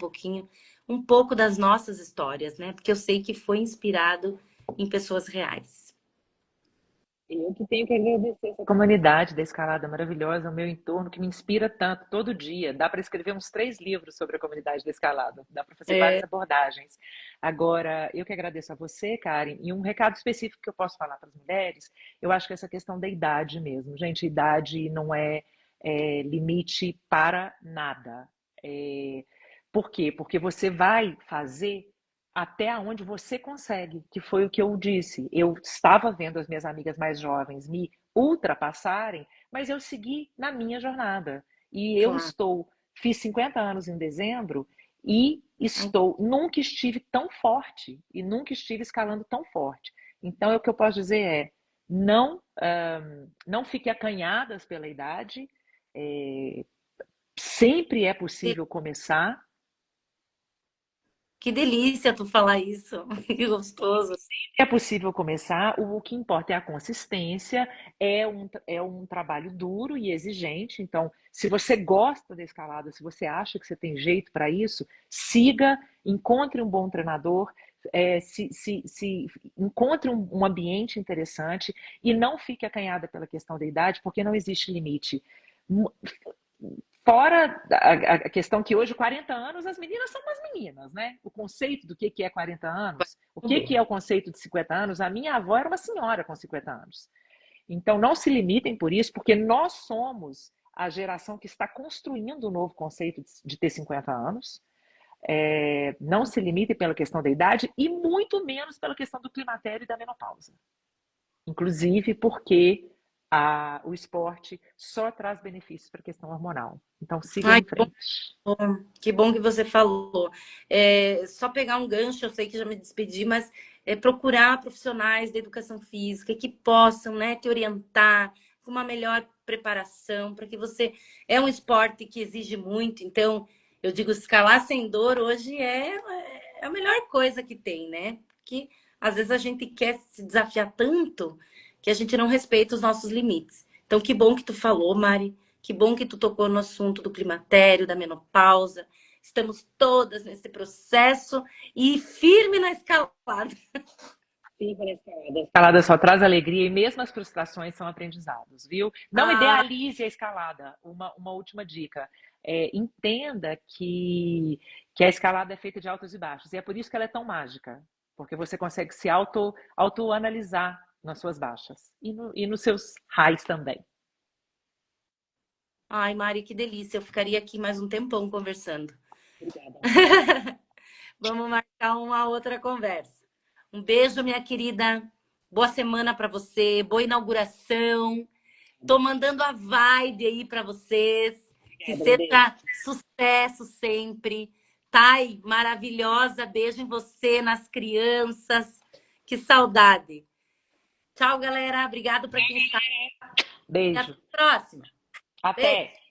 um pouco das nossas histórias, né? Porque eu sei que foi inspirado em pessoas reais. Eu que tenho que agradecer essa comunidade da escalada maravilhosa, o meu entorno, que me inspira tanto todo dia. Dá para escrever uns 3 livros sobre a comunidade da escalada, dá para fazer várias É, abordagens. Agora, eu que agradeço a você, Karen, e um recado específico que eu posso falar para as mulheres, eu acho que essa questão da idade mesmo. Gente, idade não é limite para nada. É, por quê? Porque você vai fazer até onde você consegue, que foi o que eu disse. Eu estava vendo as minhas amigas mais jovens me ultrapassarem, mas eu segui na minha jornada. E eu claro. fiz 50 anos em dezembro e Ai, nunca estive tão forte e nunca estive escalando tão forte. Então, o que eu posso dizer não fique acanhadas pela idade, é, sempre é possível começar. que delícia tu falar isso. Que gostoso. É possível começar, o que importa é a consistência, é um trabalho duro e exigente. Então, se você gosta da escalada, se você acha que você tem jeito para isso, siga, encontre um bom treinador, encontre um ambiente interessante e não fique acanhada pela questão da idade, porque não existe limite. Fora a questão que hoje, 40 anos, as meninas são umas meninas, né? O conceito do que é 40 anos, o que é o conceito de 50 anos, a minha avó era uma senhora com 50 anos. Então, não se limitem por isso, porque nós somos a geração que está construindo um novo conceito de ter 50 anos. Não se limitem pela questão da idade e muito menos pela questão do climatério e da menopausa. Inclusive porque o esporte só traz benefícios para a questão hormonal. Então, sigam Ai, em frente. que bom que você falou. Só pegar um gancho, eu sei que já me despedi, mas procurar profissionais da educação física que possam, né, te orientar com uma melhor preparação, para que você. É um esporte que exige muito, então eu digo, escalar sem dor hoje é a melhor coisa que tem, né? Porque às vezes a gente quer se desafiar tanto que a gente não respeita os nossos limites. Então, que bom que tu falou, Mari. Que bom que tu tocou no assunto do climatério, da menopausa. Estamos todas nesse processo e firme na escalada. Fica na escalada. A escalada só traz alegria e mesmo as frustrações são aprendizados, viu? Não Ah, idealize a escalada. Uma última dica. Entenda que a escalada é feita de altos e baixos. E é por isso que ela é tão mágica. Porque você consegue se autoanalisar nas suas baixas. E nos seus highs também. ai, Mari, que delícia. Eu ficaria aqui mais um tempão conversando. Obrigada. Vamos marcar uma outra conversa. Um beijo, minha querida. Boa semana para você. Boa inauguração. Tô mandando a vibe aí para vocês. Que Obrigada, um beijo. seja sucesso sempre. Thay, maravilhosa. Beijo em você, nas crianças. Que saudade. Tchau, galera. Obrigado para quem está. E até Beijo. a próxima. Beijo. Até.